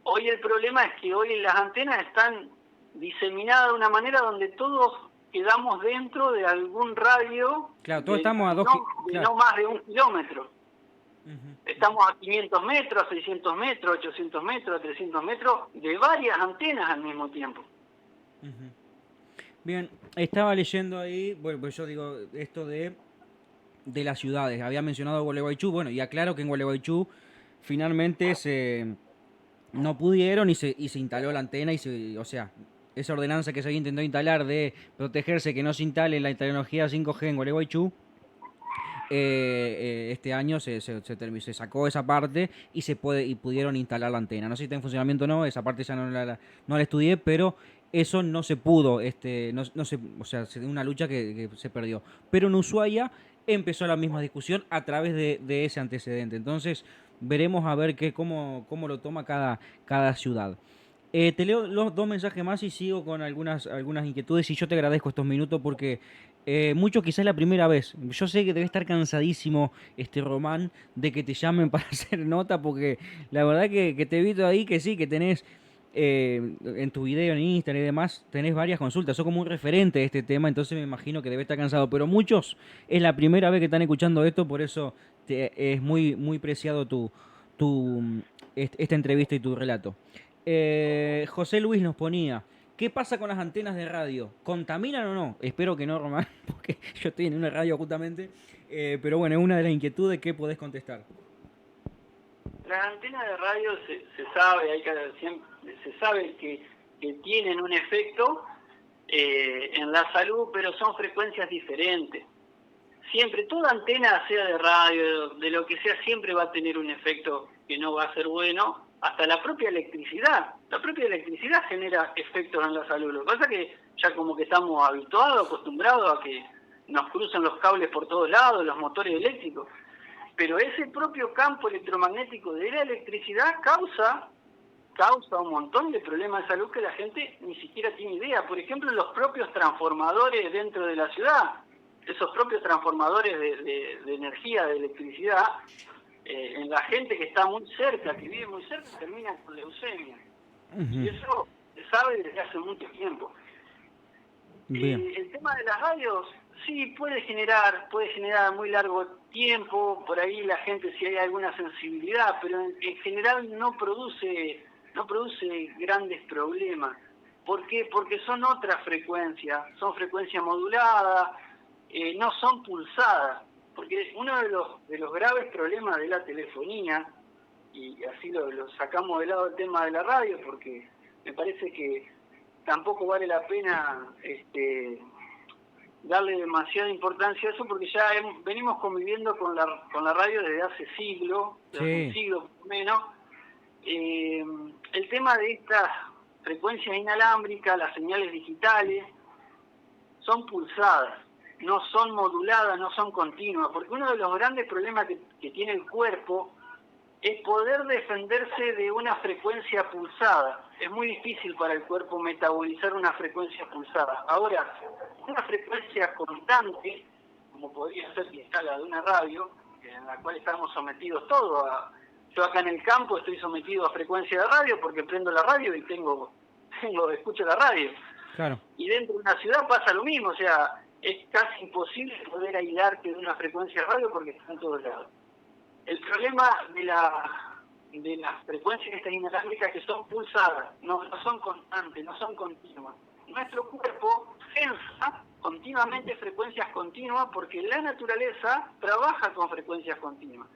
Hoy el problema es que hoy las antenas están diseminadas de una manera donde todos quedamos dentro de algún radio Claro, todos estamos a no más de 1 kilómetro. Ujú. Estamos a 500 metros, a 600 metros, 800 metros, a 300 metros de varias antenas al mismo tiempo. Ujú. Bien, estaba leyendo ahí, bueno, pues yo digo esto de las ciudades. Había mencionado Gualeguaychú, bueno, y aclaro que en Gualeguaychú finalmente no pudieron y se instaló la antena o sea, esa ordenanza que se había intentado instalar de protegerse que no se instale la tecnología 5G en Gualeguaychú, este año se sacó esa parte y pudieron instalar la antena. No sé si está en funcionamiento o no, esa parte ya no la estudié, pero eso no se pudo, o sea, una lucha que se perdió. Pero en Ushuaia empezó la misma discusión a través de ese antecedente. Entonces, veremos a ver cómo lo toma cada ciudad. Te leo los dos mensajes más y sigo con algunas inquietudes y yo te agradezco estos minutos porque mucho quizás es la primera vez. Yo sé que debe estar cansadísimo Román de que te llamen para hacer nota porque la verdad que te he visto ahí que sí, que tenés en tu video en Instagram y demás, tenés varias consultas. Sos como un referente de este tema, entonces me imagino que debe estar cansado. Pero muchos es la primera vez que están escuchando esto, por eso es muy, muy preciado esta entrevista y tu relato. José Luis nos ponía, ¿qué pasa con las antenas de radio? ¿Contaminan o no? Espero que no, Román, porque yo estoy en una radio justamente. Pero bueno, es una de las inquietudes que podés contestar. Las antenas de radio se sabe, se sabe que tienen un efecto en la salud, pero son frecuencias diferentes. Siempre, toda antena, sea de radio, de lo que sea, siempre va a tener un efecto que no va a ser bueno. Hasta la propia electricidad. La propia electricidad genera efectos en la salud. Lo que pasa es que ya como que estamos habituados, acostumbrados a que nos cruzan los cables por todos lados, los motores eléctricos. Pero ese propio campo electromagnético de la electricidad causa un montón de problemas de salud que la gente ni siquiera tiene idea. Por ejemplo, los propios transformadores dentro de la ciudad, esos propios transformadores de energía, de electricidad, en la gente que está muy cerca, que vive muy cerca, termina con leucemia. Y eso se sabe desde hace mucho tiempo. Bien. El tema de las radios Sí, puede generar a muy largo tiempo, por ahí la gente si hay alguna sensibilidad, pero en general no produce grandes problemas. ¿Por qué? Porque son otras frecuencias, son frecuencias moduladas, no son pulsadas. Porque uno de los graves problemas de la telefonía, y así lo sacamos de lado el tema de la radio, porque me parece que tampoco vale la pena darle demasiada importancia a eso, porque ya venimos conviviendo con la radio desde hace siglos, desde un Sí. siglo por lo menos. El tema de estas frecuencias inalámbricas, las señales digitales, son pulsadas, no son moduladas, no son continuas, porque uno de los grandes problemas que tiene el cuerpo es poder defenderse de una frecuencia pulsada. Es muy difícil para el cuerpo metabolizar una frecuencia pulsada. Ahora, una frecuencia constante, como podría ser quizá la de una radio, en la cual estamos sometidos todos yo acá en el campo estoy sometido a frecuencia de radio porque prendo la radio y escucho la radio. Claro. Y dentro de una ciudad pasa lo mismo, o sea, es casi imposible poder aislarte de una frecuencia de radio porque está en todos lados. El problema de las frecuencias estas inalámbricas que son pulsadas, no son constantes, no son continuas. Nuestro cuerpo sensa continuamente frecuencias continuas porque la naturaleza trabaja con frecuencias continuas.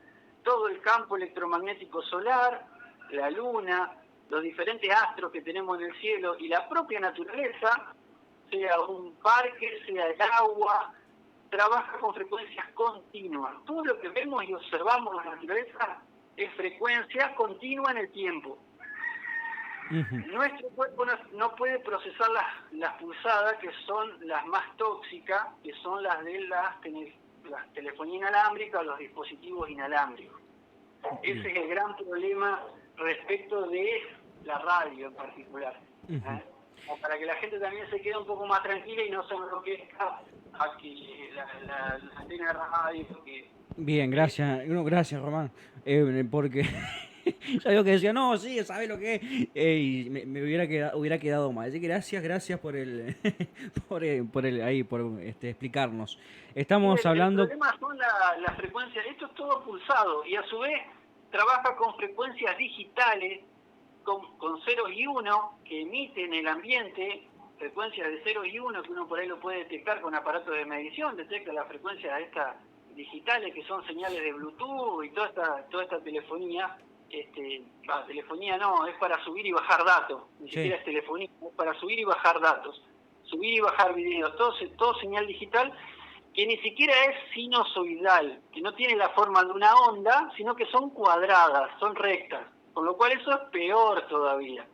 Todo el campo electromagnético solar, la luna, los diferentes astros que tenemos en el cielo y la propia naturaleza, sea un parque, sea el agua, trabaja con frecuencias continuas. Todo lo que vemos y observamos en la naturaleza es frecuencia continua en el tiempo. Nuestro cuerpo no puede procesar las pulsadas, que son las más tóxicas, que son las de las telefonía inalámbrica o los dispositivos inalámbricos. Ese es el gran problema respecto de la radio en particular. Para que la gente también se quede un poco más tranquila y no se enloquezca a que la antena de radio... Bien, gracias. No, gracias, Román. Porque ya veo que decía, no, sí, ¿sabes lo que es? Y me hubiera quedado mal. Así que gracias por el, por explicarnos. Estamos El hablando. problema son las frecuencias, esto es todo pulsado y a su vez trabaja con frecuencias digitales, con ceros y unos que emiten el ambiente, frecuencias de 0 y 1 que uno por ahí lo puede detectar con aparatos de medición, detecta las frecuencias estas digitales que son señales de Bluetooth y toda esta telefonía. Telefonía no, es para subir y bajar datos, ni siquiera es telefonía, es para subir y bajar datos, subir y bajar videos, todo señal digital que ni siquiera es sinusoidal, que no tiene la forma de una onda, sino que son cuadradas, son rectas, con lo cual eso es peor todavía.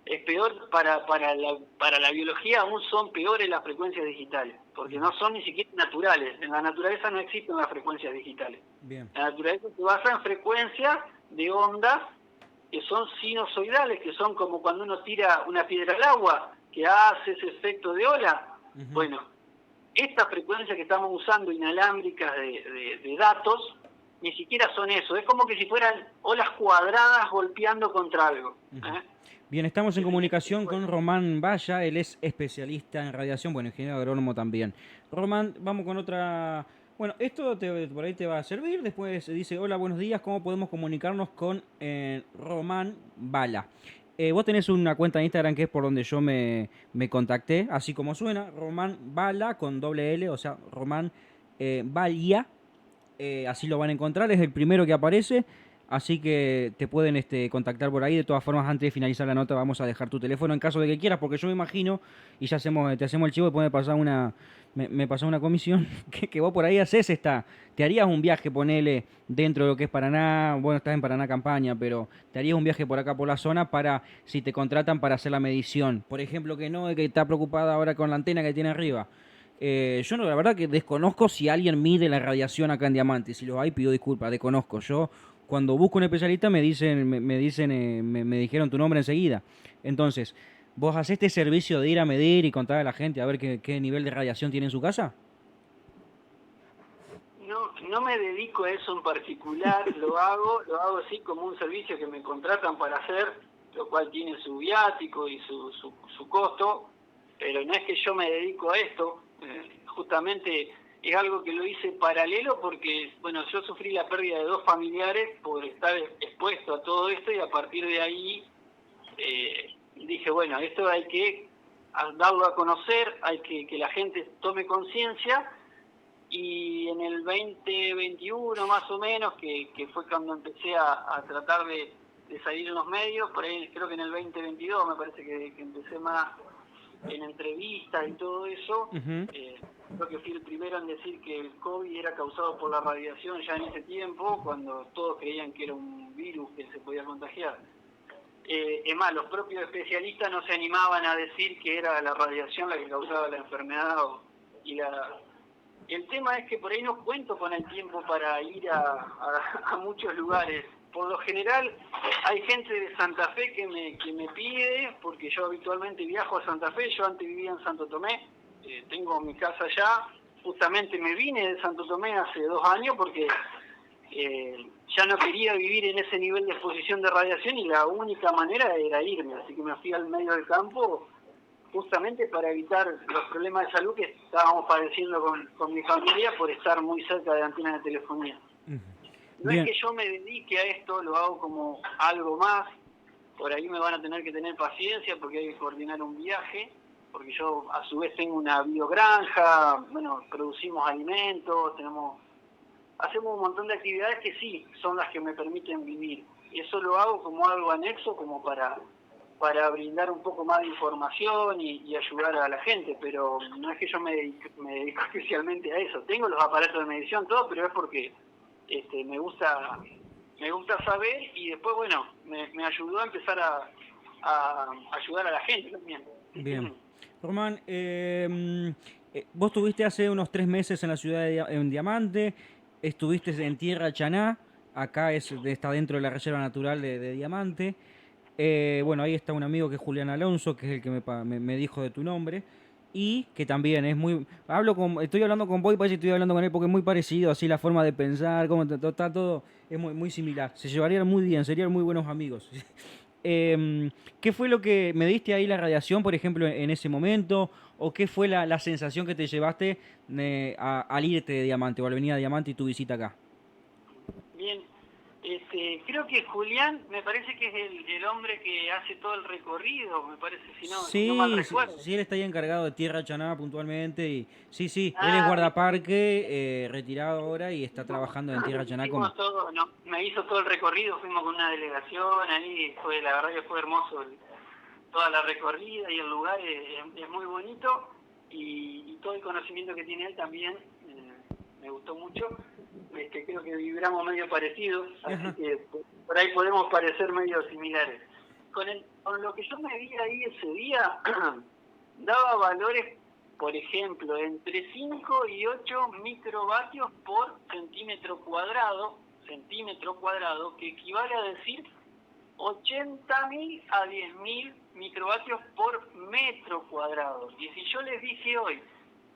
Es peor para la biología, aún son peores las frecuencias digitales, porque no son ni siquiera naturales. En la naturaleza no existen las frecuencias digitales. Bien. La naturaleza se basa en frecuencias de ondas que son sinusoidales, que son como cuando uno tira una piedra al agua, que hace ese efecto de ola. Bueno, estas frecuencias que estamos usando inalámbricas de datos, ni siquiera son eso. Es como que si fueran olas cuadradas golpeando contra algo. Bien, estamos en comunicación con Román Valla, él es especialista en radiación, bueno, ingeniero agrónomo también. Román, vamos con otra... Bueno, esto por ahí te va a servir. Después dice, hola, buenos días, ¿cómo podemos comunicarnos con Román Valla? Vos tenés una cuenta de Instagram que es por donde yo me contacté, así como suena, Román Valla con doble L, o sea, Román Valla, así lo van a encontrar, es el primero que aparece. Así que te pueden contactar por ahí. De todas formas, antes de finalizar la nota, vamos a dejar tu teléfono en caso de que quieras, porque yo me imagino, y ya te hacemos el chivo, después me pasó una comisión, que vos por ahí te harías un viaje, ponele, dentro de lo que es Paraná, bueno, estás en Paraná campaña, pero te harías un viaje por acá, por la zona, para, si te contratan para hacer la medición. Por ejemplo, que está preocupada ahora con la antena que tiene arriba. Yo no, la verdad que desconozco si alguien mide la radiación acá en Diamante. Si lo hay, pido disculpas, desconozco. Yo cuando busco un especialista me dijeron tu nombre enseguida. Entonces, ¿vos hacés este servicio de ir a medir y contar a la gente a ver qué nivel de radiación tiene en su casa? No me dedico a eso en particular, lo hago así como un servicio que me contratan para hacer, lo cual tiene su viático y su costo, pero no es que yo me dedico a esto. justamente es algo que lo hice paralelo porque, bueno, yo sufrí la pérdida de 2 familiares por estar expuesto a todo esto, y a partir de ahí dije, bueno, esto hay que darlo a conocer, hay que la gente tome conciencia. Y en el 2021 más o menos, que fue cuando empecé a tratar de salir en los medios, por ahí creo que en el 2022 me parece que empecé más en entrevistas y todo eso. Ujú. Creo que fui el primero en decir que el COVID era causado por la radiación ya en ese tiempo, cuando todos creían que era un virus que se podía contagiar. Es más, los propios especialistas no se animaban a decir que era la radiación la que causaba la enfermedad. El tema es que por ahí no cuento con el tiempo para ir a muchos lugares. Por lo general hay gente de Santa Fe que me pide, porque yo habitualmente viajo a Santa Fe. Yo antes vivía en Santo Tomé, tengo mi casa allá. Justamente me vine de Santo Tomé hace 2 años porque ya no quería vivir en ese nivel de exposición de radiación, y la única manera era irme. Así que me fui al medio del campo, justamente para evitar los problemas de salud que estábamos padeciendo con mi familia por estar muy cerca de antenas de telefonía. No Bien. es que yo me dedique a esto, lo hago como algo más. Por ahí me van a tener que tener paciencia porque hay que coordinar un viaje, porque yo a su vez tengo una biogranja, bueno, producimos alimentos, hacemos un montón de actividades que sí, son las que me permiten vivir. Y eso lo hago como algo anexo, como para brindar un poco más de información y ayudar a la gente, pero no es que yo me dedico especialmente a eso. Tengo los aparatos de medición, todo, pero es porque me gusta saber, y después, bueno, me ayudó a empezar a ayudar a la gente también. Bien. Román, vos estuviste hace unos 3 meses en la ciudad en Diamante, estuviste en Tierra Chaná, acá está dentro de la Reserva Natural de Diamante. Bueno, ahí está un amigo que es Julián Alonso, que es el que me dijo de tu nombre. Y que también es muy... estoy hablando con vos y parece que estoy hablando con él porque es muy parecido, así la forma de pensar, cómo está todo, es muy similar. Se llevarían muy bien, serían muy buenos amigos. ¿Qué fue lo que me diste ahí la radiación, por ejemplo, en ese momento? ¿O qué fue la sensación que te llevaste al irte de Diamante o al venir a Diamante y tu visita acá? Bien, creo que Julián, me parece que es el hombre que hace todo el recorrido, me parece, si no mal Sí, sí, recuerdo. sí, él está ahí encargado de Tierra Chaná puntualmente. Y sí, él es Ah, guardaparque, retirado ahora y está trabajando en Tierra Chaná como... hicimos todo, no, me hizo todo el recorrido, fuimos con una delegación ahí, la verdad que fue hermoso toda la recorrida, y el lugar es muy bonito, y todo el conocimiento que tiene él también me gustó mucho. Creo que vibramos medio parecidos, así Ajá. que por ahí podemos parecer medio similares. Con lo que yo me vi ahí ese día, daba valores, por ejemplo, entre 5 y 8 microvatios por centímetro cuadrado, que equivale a decir 80.000 a 10.000 microvatios por metro cuadrado. Y si yo les dije hoy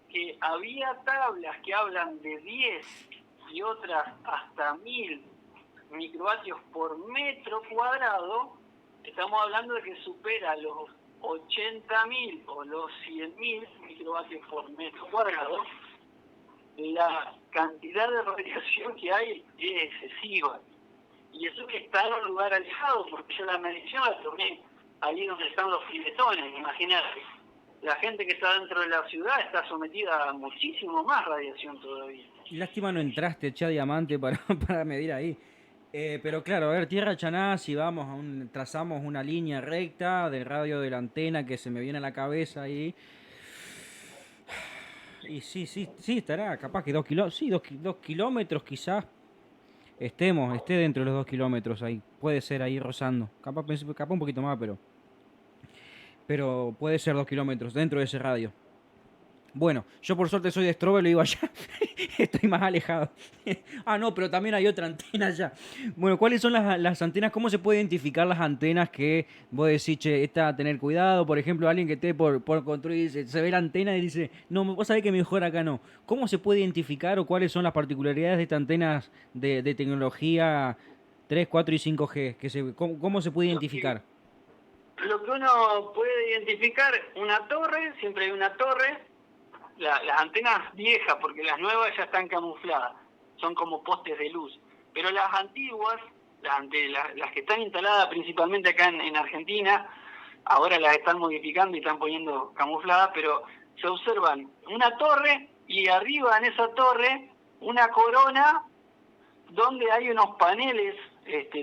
que había tablas que hablan de 10 y otras hasta 1.000 microvatios por metro cuadrado, estamos hablando de que supera los 80.000 o los 100.000 microvatios por metro cuadrado. La cantidad de radiación que hay es excesiva. Y eso que está en un lugar alejado, porque yo la medición la tomé ahí donde están los filetones, imagínate. La gente que está dentro de la ciudad está sometida a muchísimo más radiación todavía. Lástima no entraste, che, a Diamante para medir ahí. Pero claro, a ver, Tierra Chaná, si trazamos una línea recta del radio de la antena que se me viene a la cabeza ahí. Y sí, estará capaz que 2 kilómetros, sí, 2 kilómetros quizás esté dentro de los 2 kilómetros ahí. Puede ser ahí rozando. Capaz un poquito más, pero puede ser 2 kilómetros dentro de ese radio. Bueno, yo por suerte soy de Strobe, lo digo allá. Estoy más alejado. No, pero también hay otra antena allá. Bueno, ¿cuáles son las antenas? ¿Cómo se puede identificar las antenas que vos decís, che, esta a tener cuidado? Por ejemplo, alguien que esté por construir, se ve la antena y dice, no, vos sabés que mejor acá no. ¿Cómo se puede identificar o cuáles son las particularidades de estas antenas de tecnología 3, 4 y 5G? ¿Cómo se puede identificar? Lo que uno puede identificar, una torre, siempre hay una torre, las antenas viejas, porque las nuevas ya están camufladas, son como postes de luz. Pero las antiguas, las que están instaladas principalmente acá en Argentina, ahora las están modificando y están poniendo camufladas, pero se observan una torre y arriba en esa torre una corona donde hay unos paneles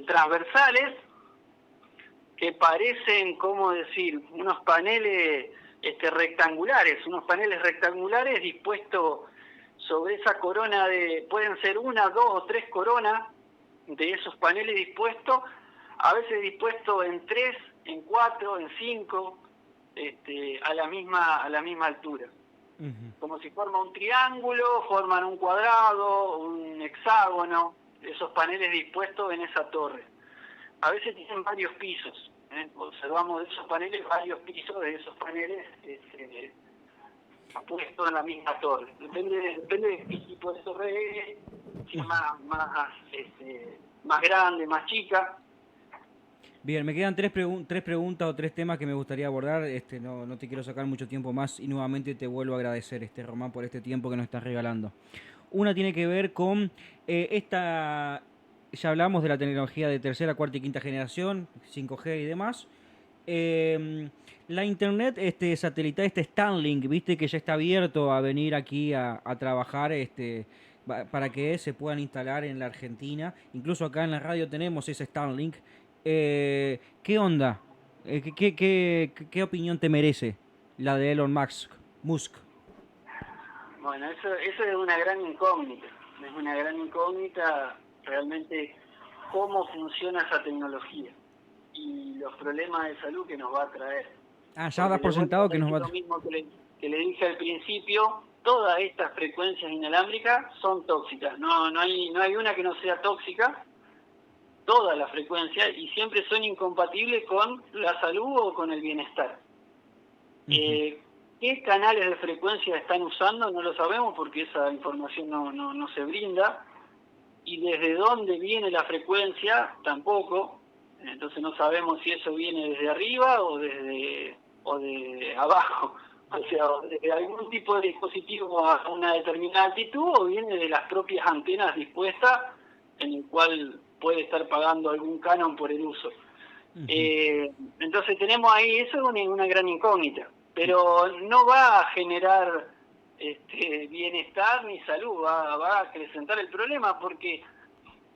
transversales que parecen, ¿cómo decir?, unos paneles unos paneles rectangulares dispuestos sobre esa corona pueden ser una, dos o tres coronas de esos paneles dispuestos, a veces dispuestos en 3, en 4, en 5, a la misma altura. Uh-huh. Como si forma un triángulo, forman un cuadrado, un hexágono, esos paneles dispuestos en esa torre. A veces tienen varios pisos, observamos de esos paneles varios pisos de esos paneles puestos en la misma torre. Depende de qué tipo de torre es, si es más grande, más chica. Bien, me quedan tres preguntas o tres temas que me gustaría abordar. No te quiero sacar mucho tiempo más y nuevamente te vuelvo a agradecer, Román, por este tiempo que nos estás regalando. Una tiene que ver con ya hablamos de la tecnología de tercera, cuarta y quinta generación, 5G y demás. La internet satelital, Starlink, viste que ya está abierto a venir aquí a trabajar para que se puedan instalar en la Argentina. Incluso acá en la radio tenemos ese Starlink. ¿Qué onda? ¿Qué opinión te merece la de Elon Musk? Bueno, eso es una gran incógnita. Es una gran incógnita realmente cómo funciona esa tecnología y los problemas de salud que nos va a traer. Ya das por sentado que nos va a traer. Lo mismo que le dije al principio, todas estas frecuencias inalámbricas son tóxicas. No hay una que no sea tóxica. Todas las frecuencias, y siempre son incompatibles con la salud o con el bienestar. Uh-huh. ¿Qué canales de frecuencia están usando? No lo sabemos porque esa información no se brinda. Y desde dónde viene la frecuencia, tampoco. Entonces no sabemos si eso viene desde arriba o de abajo. O sea, desde algún tipo de dispositivo a una determinada altitud o viene de las propias antenas dispuestas en el cual puede estar pagando algún canon por el uso. Uh-huh. Entonces tenemos ahí, eso es una gran incógnita, pero no va a generar bienestar ni salud, va a acrecentar el problema porque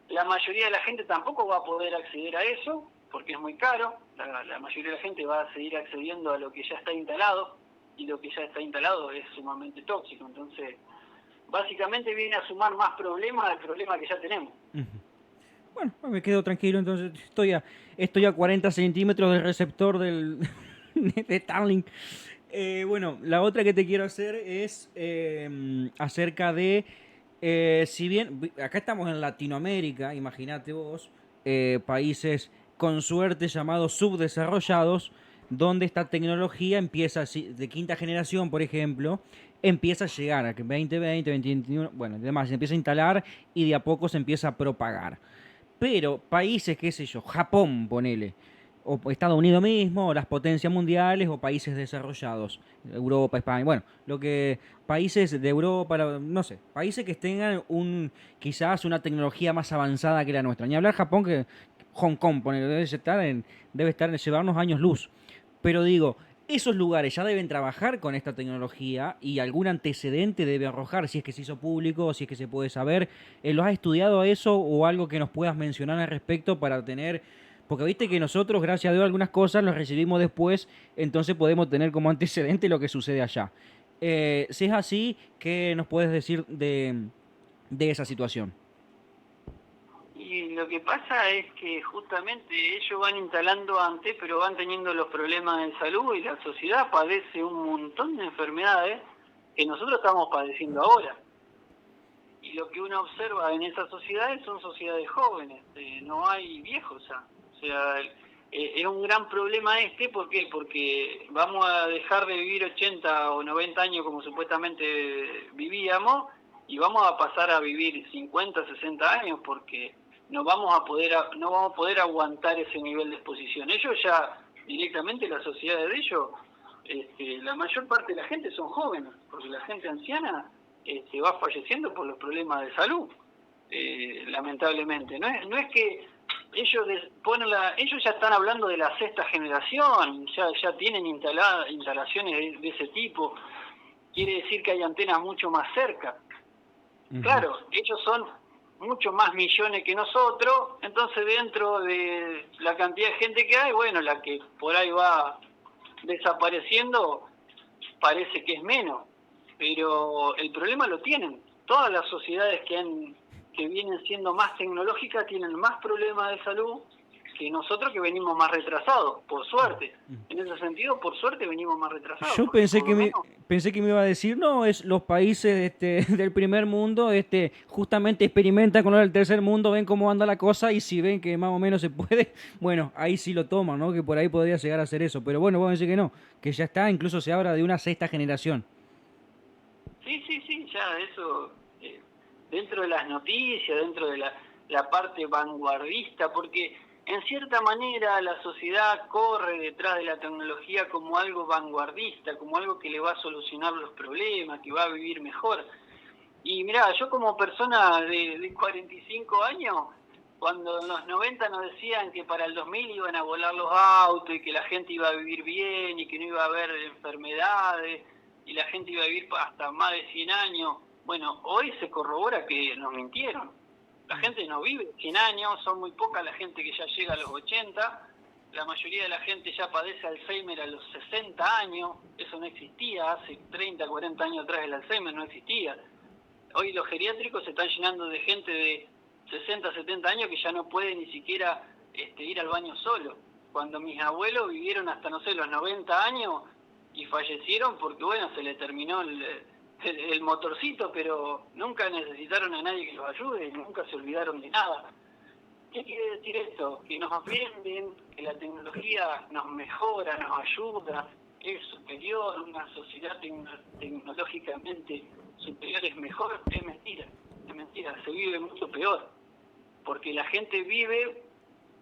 la mayoría de la gente tampoco va a poder acceder a eso, porque es muy caro, la mayoría de la gente va a seguir accediendo a lo que ya está instalado, y lo que ya está instalado es sumamente tóxico, entonces básicamente viene a sumar más problemas al problema que ya tenemos. Uh-huh. Bueno, me quedo tranquilo, entonces estoy a 40 centímetros del receptor de Starlink. Bueno, la otra que te quiero hacer es acerca de, si bien acá estamos en Latinoamérica, imagínate vos, países con suerte llamados subdesarrollados, donde esta tecnología empieza, de quinta generación, por ejemplo, empieza a llegar a que 2020, 2021, bueno, demás, se empieza a instalar y de a poco se empieza a propagar. Pero países, qué sé yo, Japón, ponele, o Estados Unidos mismo, o las potencias mundiales, o países desarrollados, Europa, España, bueno, países de Europa, no sé, países que tengan quizás una tecnología más avanzada que la nuestra. Ni hablar Japón, que Hong Kong, ponele, debe llevarnos años luz. Pero digo, esos lugares ya deben trabajar con esta tecnología y algún antecedente debe arrojar, si es que se hizo público o si es que se puede saber. ¿Lo has estudiado eso o algo que nos puedas mencionar al respecto para tener? Porque viste que nosotros, gracias a Dios, algunas cosas las recibimos después, entonces podemos tener como antecedente lo que sucede allá. Si es así, ¿qué nos puedes decir de esa situación? Y lo que pasa es que justamente ellos van instalando antes, pero van teniendo los problemas de salud y la sociedad padece un montón de enfermedades que nosotros estamos padeciendo ahora. Y lo que uno observa en esas sociedades son sociedades jóvenes, no hay viejos ya. O sea, es un gran problema ¿por qué? Porque vamos a dejar de vivir 80 o 90 años como supuestamente vivíamos y vamos a pasar a vivir 50, 60 años porque no vamos a poder aguantar ese nivel de exposición. Ellos ya directamente, la sociedad de ellos la mayor parte de la gente son jóvenes, porque la gente anciana va falleciendo por los problemas de salud, lamentablemente. No es que ellos ellos ya están hablando de la sexta generación, ya tienen instalaciones de ese tipo, quiere decir que hay antenas mucho más cerca. Uh-huh. Claro, ellos son mucho más millones que nosotros, entonces dentro de la cantidad de gente que hay, bueno, la que por ahí va desapareciendo parece que es menos, pero el problema lo tienen. Todas las sociedades que vienen siendo más tecnológicas tienen más problemas de salud que nosotros, que venimos más retrasados, por suerte. En ese sentido, por suerte, venimos más retrasados. Yo pensé que me iba a decir, no, es los países del primer mundo justamente experimentan con lo del tercer mundo, ven cómo anda la cosa, y si ven que más o menos se puede, bueno, ahí sí lo toman, ¿no? Que por ahí podría llegar a ser eso. Pero bueno, vos decís que no, que ya está, incluso se habla de una sexta generación. Sí, ya eso, dentro de las noticias, dentro de la parte vanguardista, porque en cierta manera la sociedad corre detrás de la tecnología como algo vanguardista, como algo que le va a solucionar los problemas, que va a vivir mejor. Y mirá, yo como persona de 45 años, cuando en los 90 nos decían que para el 2000 iban a volar los autos y que la gente iba a vivir bien y que no iba a haber enfermedades y la gente iba a vivir hasta más de 100 años, bueno, hoy se corrobora que nos mintieron. La gente no vive 100 años, son muy poca la gente que ya llega a los 80, la mayoría de la gente ya padece Alzheimer a los 60 años, eso no existía, hace 30, 40 años atrás el Alzheimer no existía. Hoy los geriátricos se están llenando de gente de 60, 70 años que ya no puede ni siquiera ir al baño solo. Cuando mis abuelos vivieron hasta, no sé, los 90 años y fallecieron porque, bueno, se les terminó el motorcito, pero nunca necesitaron a nadie que los ayude, nunca se olvidaron de nada. ¿Qué quiere decir esto? Que nos venden, que la tecnología nos mejora, nos ayuda, es superior, una sociedad tecnológicamente superior es mejor, es mentira, se vive mucho peor, porque la gente vive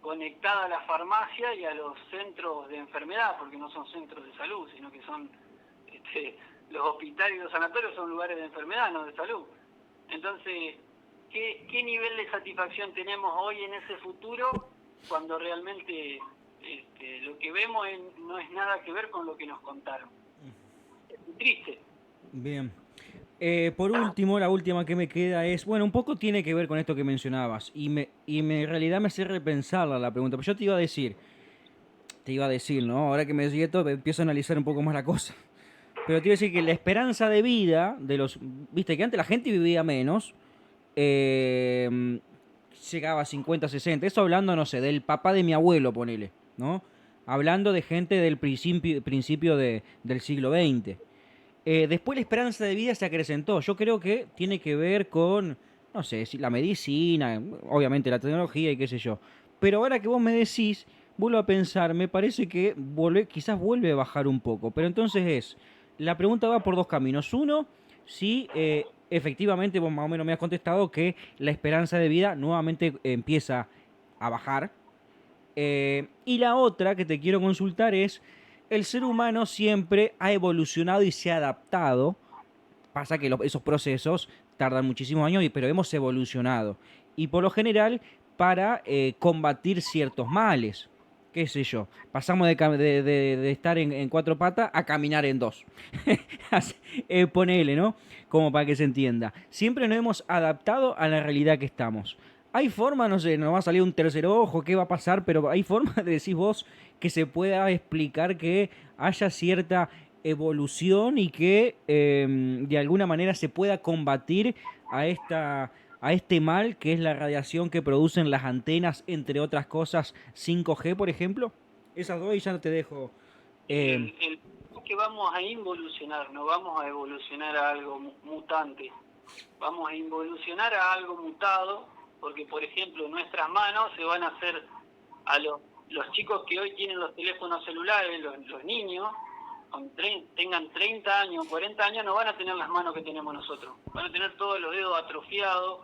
conectada a la farmacia y a los centros de enfermedad, porque no son centros de salud, sino que son los hospitales y los sanatorios son lugares de enfermedad, no de salud. Entonces, ¿qué nivel de satisfacción tenemos hoy en ese futuro cuando realmente lo que vemos no es nada que ver con lo que nos contaron? Es muy triste. Bien. Por último, la última que me queda es, bueno, un poco tiene que ver con esto que mencionabas y en realidad me hace repensarla la pregunta, pero yo te iba a decir, ¿no? Ahora que me decís esto, empiezo a analizar un poco más la cosa. Pero te iba a decir que la esperanza de vida viste que antes la gente vivía menos, llegaba a 50, 60, eso hablando, no sé, del papá de mi abuelo, ponele, ¿no? Hablando de gente del principio del siglo XX. Después la esperanza de vida se acrecentó. Yo creo que tiene que ver con, no sé, la medicina, obviamente la tecnología y qué sé yo. Pero ahora que vos me decís, vuelvo a pensar, me parece que quizás vuelve a bajar un poco. Pero entonces la pregunta va por dos caminos. Uno, si efectivamente vos más o menos me has contestado que la esperanza de vida nuevamente empieza a bajar. Y la otra que te quiero consultar es, el ser humano siempre ha evolucionado y se ha adaptado. Pasa que esos procesos tardan muchísimos años, pero hemos evolucionado. Y por lo general para combatir ciertos males. Qué sé yo. Pasamos de estar en cuatro patas a caminar en dos. Ponele, ¿no? Como para que se entienda. Siempre nos hemos adaptado a la realidad que estamos. ¿Hay forma, no sé, nos va a salir un tercer ojo, qué va a pasar? Pero hay forma, decís vos, que se pueda explicar que haya cierta evolución y que de alguna manera se pueda combatir a este mal que es la radiación que producen las antenas, entre otras cosas, 5G, por ejemplo? Esas dos y ya no te dejo. El que vamos a involucionar, no vamos a evolucionar a algo mutante, vamos a involucionar a algo mutado, porque por ejemplo nuestras manos se van a hacer a los chicos que hoy tienen los teléfonos celulares, los niños, tengan 30 años, 40 años, no van a tener las manos que tenemos nosotros. Van a tener todos los dedos atrofiados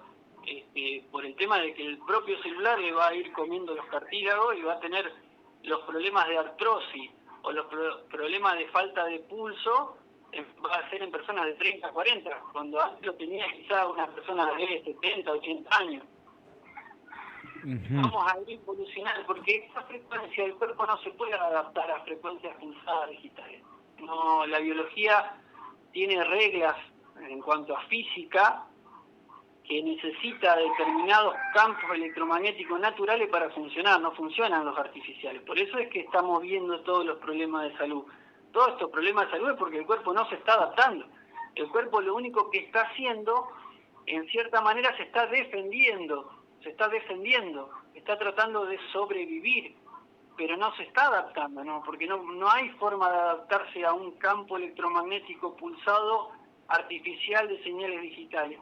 por el tema de que el propio celular le va a ir comiendo los cartílagos y va a tener los problemas de artrosis. o los problemas de falta de pulso va a ser en personas de 30, 40, cuando antes lo tenía quizá una persona de 70, 80 años. Vamos a ir evolucionando, porque esa frecuencia del cuerpo no se puede adaptar a frecuencias pulsadas digitales. No, la biología tiene reglas en cuanto a física, que necesita determinados campos electromagnéticos naturales para funcionar, no funcionan los artificiales. Por eso es que estamos viendo todos los problemas de salud. Todos estos problemas de salud es porque el cuerpo no se está adaptando. El cuerpo lo único que está haciendo, en cierta manera, se está defendiendo, está tratando de sobrevivir, pero no se está adaptando, ¿no? Porque no hay forma de adaptarse a un campo electromagnético pulsado artificial de señales digitales.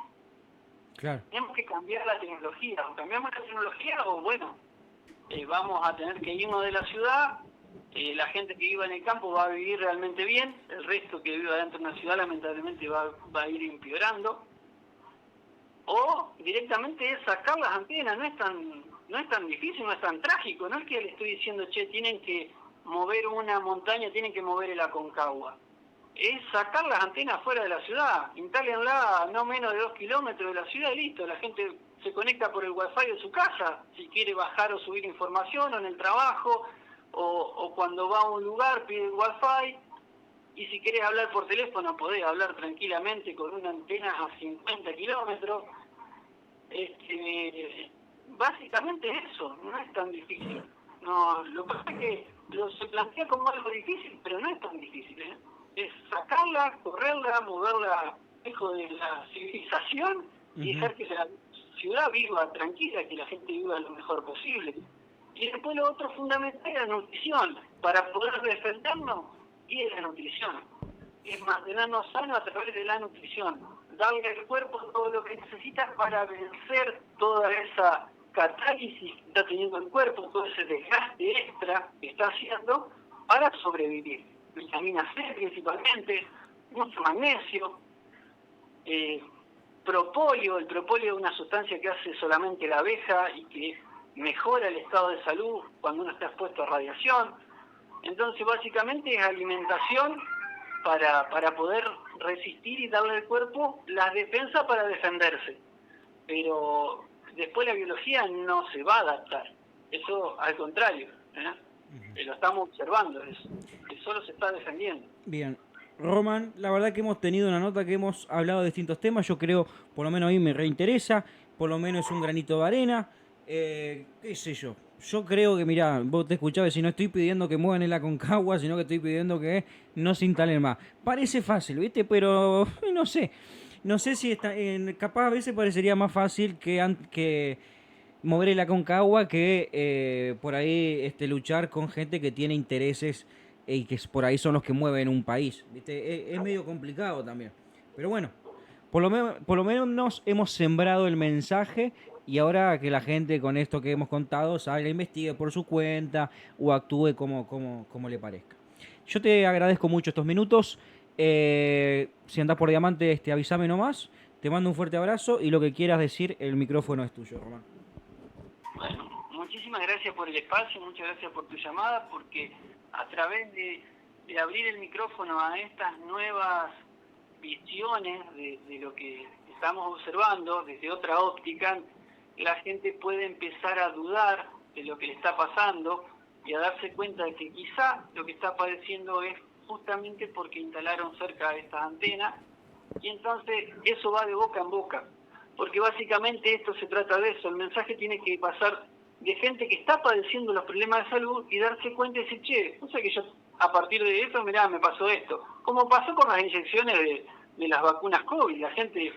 Claro. Tenemos que cambiar la tecnología, o cambiamos la tecnología o bueno, vamos a tener que irnos de la ciudad, la gente que viva en el campo va a vivir realmente bien, el resto que viva dentro de una ciudad lamentablemente va a ir empeorando, o directamente es sacar las antenas, no es tan difícil, no es tan trágico, no es que le estoy diciendo, che, tienen que mover una montaña, tienen que mover el Aconcagua. Es sacar las antenas fuera de la ciudad, instálenla a no menos de 2 kilómetros de la ciudad y listo, la gente se conecta por el wifi de su casa, si quiere bajar o subir información o en el trabajo, o cuando va a un lugar pide el wifi, y si querés hablar por teléfono podés hablar tranquilamente con una antena a 50 kilómetros. Básicamente eso, no es tan difícil. No, lo que pasa es que se plantea como algo difícil, pero no es tan difícil, ¿eh? Es sacarla, correrla, moverla lejos de la civilización y dejar que la ciudad viva tranquila, que la gente viva lo mejor posible. Y después lo otro fundamental es la nutrición. Para poder defendernos, y es la nutrición. Es mantenernos sanos a través de la nutrición. Darle al cuerpo todo lo que necesita para vencer toda esa catálisis que está teniendo el cuerpo, todo ese desgaste extra que está haciendo para sobrevivir. Vitamina C principalmente, mucho magnesio, propóleo. El propóleo es una sustancia que hace solamente la abeja y que mejora el estado de salud cuando uno está expuesto a radiación. Entonces básicamente es alimentación para poder resistir y darle al cuerpo las defensas para defenderse. Pero después la biología no se va a adaptar, eso al contrario, lo estamos observando, eso, que solo se está defendiendo. Bien, Román, la verdad que hemos tenido una nota que hemos hablado de distintos temas, yo creo, por lo menos a mí me reinteresa, por lo menos es un granito de arena, qué sé yo creo que, mirá, vos te escuchabas, si no estoy pidiendo que muevan el Aconcagua, sino que estoy pidiendo que no se instalen más. Parece fácil, ¿viste? Pero no sé si está, capaz a veces parecería más fácil que mover el Aconcagua que por ahí luchar con gente que tiene intereses y que por ahí son los que mueven un país, ¿viste? Es medio complicado también. Pero bueno, por lo menos hemos sembrado el mensaje y ahora que la gente con esto que hemos contado salga, investigue por su cuenta o actúe como le parezca. Yo te agradezco mucho estos minutos. Si andás por Diamante, avísame nomás. Te mando un fuerte abrazo y lo que quieras decir, el micrófono es tuyo, Román. Bueno, muchísimas gracias por el espacio, muchas gracias por tu llamada, porque a través de abrir el micrófono a estas nuevas visiones de lo que estamos observando desde otra óptica, la gente puede empezar a dudar de lo que le está pasando y a darse cuenta de que quizá lo que está padeciendo es justamente porque instalaron cerca de estas antenas, y entonces eso va de boca en boca, porque básicamente esto se trata de eso. El mensaje tiene que pasar de gente que está padeciendo los problemas de salud y darse cuenta y decir, che, o sea que yo a partir de eso, mirá, me pasó esto. Como pasó con las inyecciones de las vacunas COVID, la gente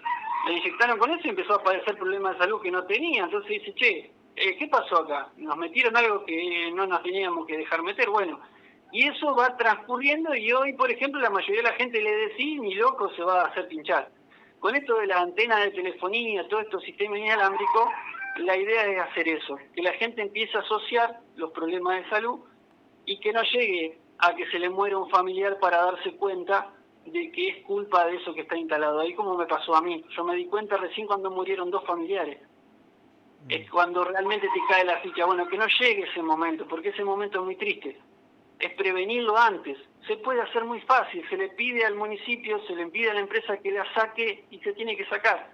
la inyectaron con eso y empezó a padecer problemas de salud que no tenía. Entonces dice, che, ¿qué pasó acá? Nos metieron algo que no nos teníamos que dejar meter. Bueno, y eso va transcurriendo y hoy, por ejemplo, la mayoría de la gente le decía, ni loco se va a hacer pinchar. Con esto de las antenas de telefonía, todo estos sistemas inalámbricos, la idea es hacer eso, que la gente empiece a asociar los problemas de salud y que no llegue a que se le muera un familiar para darse cuenta de que es culpa de eso que está instalado ahí, como me pasó a mí. Yo me di cuenta recién cuando murieron 2 familiares. Es cuando realmente te cae la ficha. Bueno, que no llegue ese momento, porque ese momento es muy triste. es prevenirlo antes. Se puede hacer muy fácil, se le pide al municipio, se le pide a la empresa que la saque y se tiene que sacar.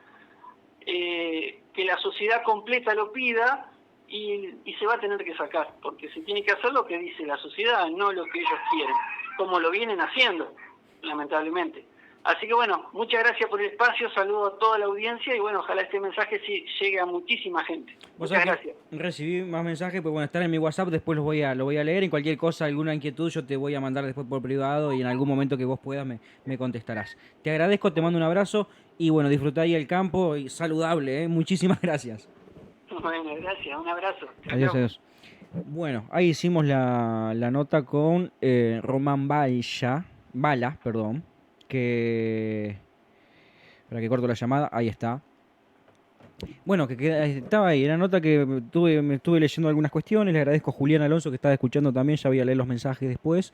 Que la sociedad completa lo pida y se va a tener que sacar, porque se tiene que hacer lo que dice la sociedad, no lo que ellos quieren, como lo vienen haciendo, lamentablemente. Así que bueno, muchas gracias por el espacio, saludo a toda la audiencia y bueno, ojalá este mensaje sí llegue a muchísima gente. Muchas gracias. Recibí más mensajes, pues bueno, están en mi WhatsApp, después lo voy a leer. En cualquier cosa, alguna inquietud, yo te voy a mandar después por privado y en algún momento que vos puedas me contestarás. Te agradezco, te mando un abrazo y bueno, disfrutá ahí el campo y saludable, ¿eh? Muchísimas gracias. Bueno, gracias, un abrazo. Adiós, adiós. Bueno, ahí hicimos la nota con Román Bala, perdón, que... Para que corto la llamada, ahí está. Bueno, estaba ahí, la nota que me estuve leyendo algunas cuestiones, le agradezco a Julián Alonso que estaba escuchando también, ya voy a leer los mensajes después,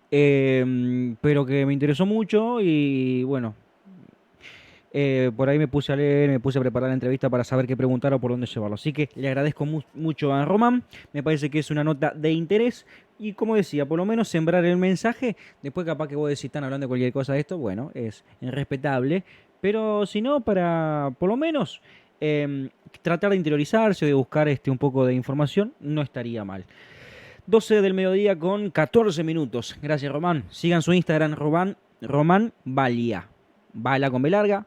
pero que me interesó mucho y bueno, por ahí me puse a leer, me puse a preparar la entrevista para saber qué preguntar o por dónde llevarlo. Así que le agradezco mucho a Román, me parece que es una nota de interés y como decía, por lo menos sembrar el mensaje, después capaz que vos decís están hablando de cualquier cosa de esto, bueno, es respetable, pero si no, para por lo menos tratar de interiorizarse, de buscar un poco de información, no estaría mal. 12 del mediodía con 14 minutos. Gracias, Román. Sigan su Instagram, Román Balia. Bala con B larga,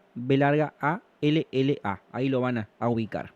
A, L, L, A. Ahí lo van a ubicar.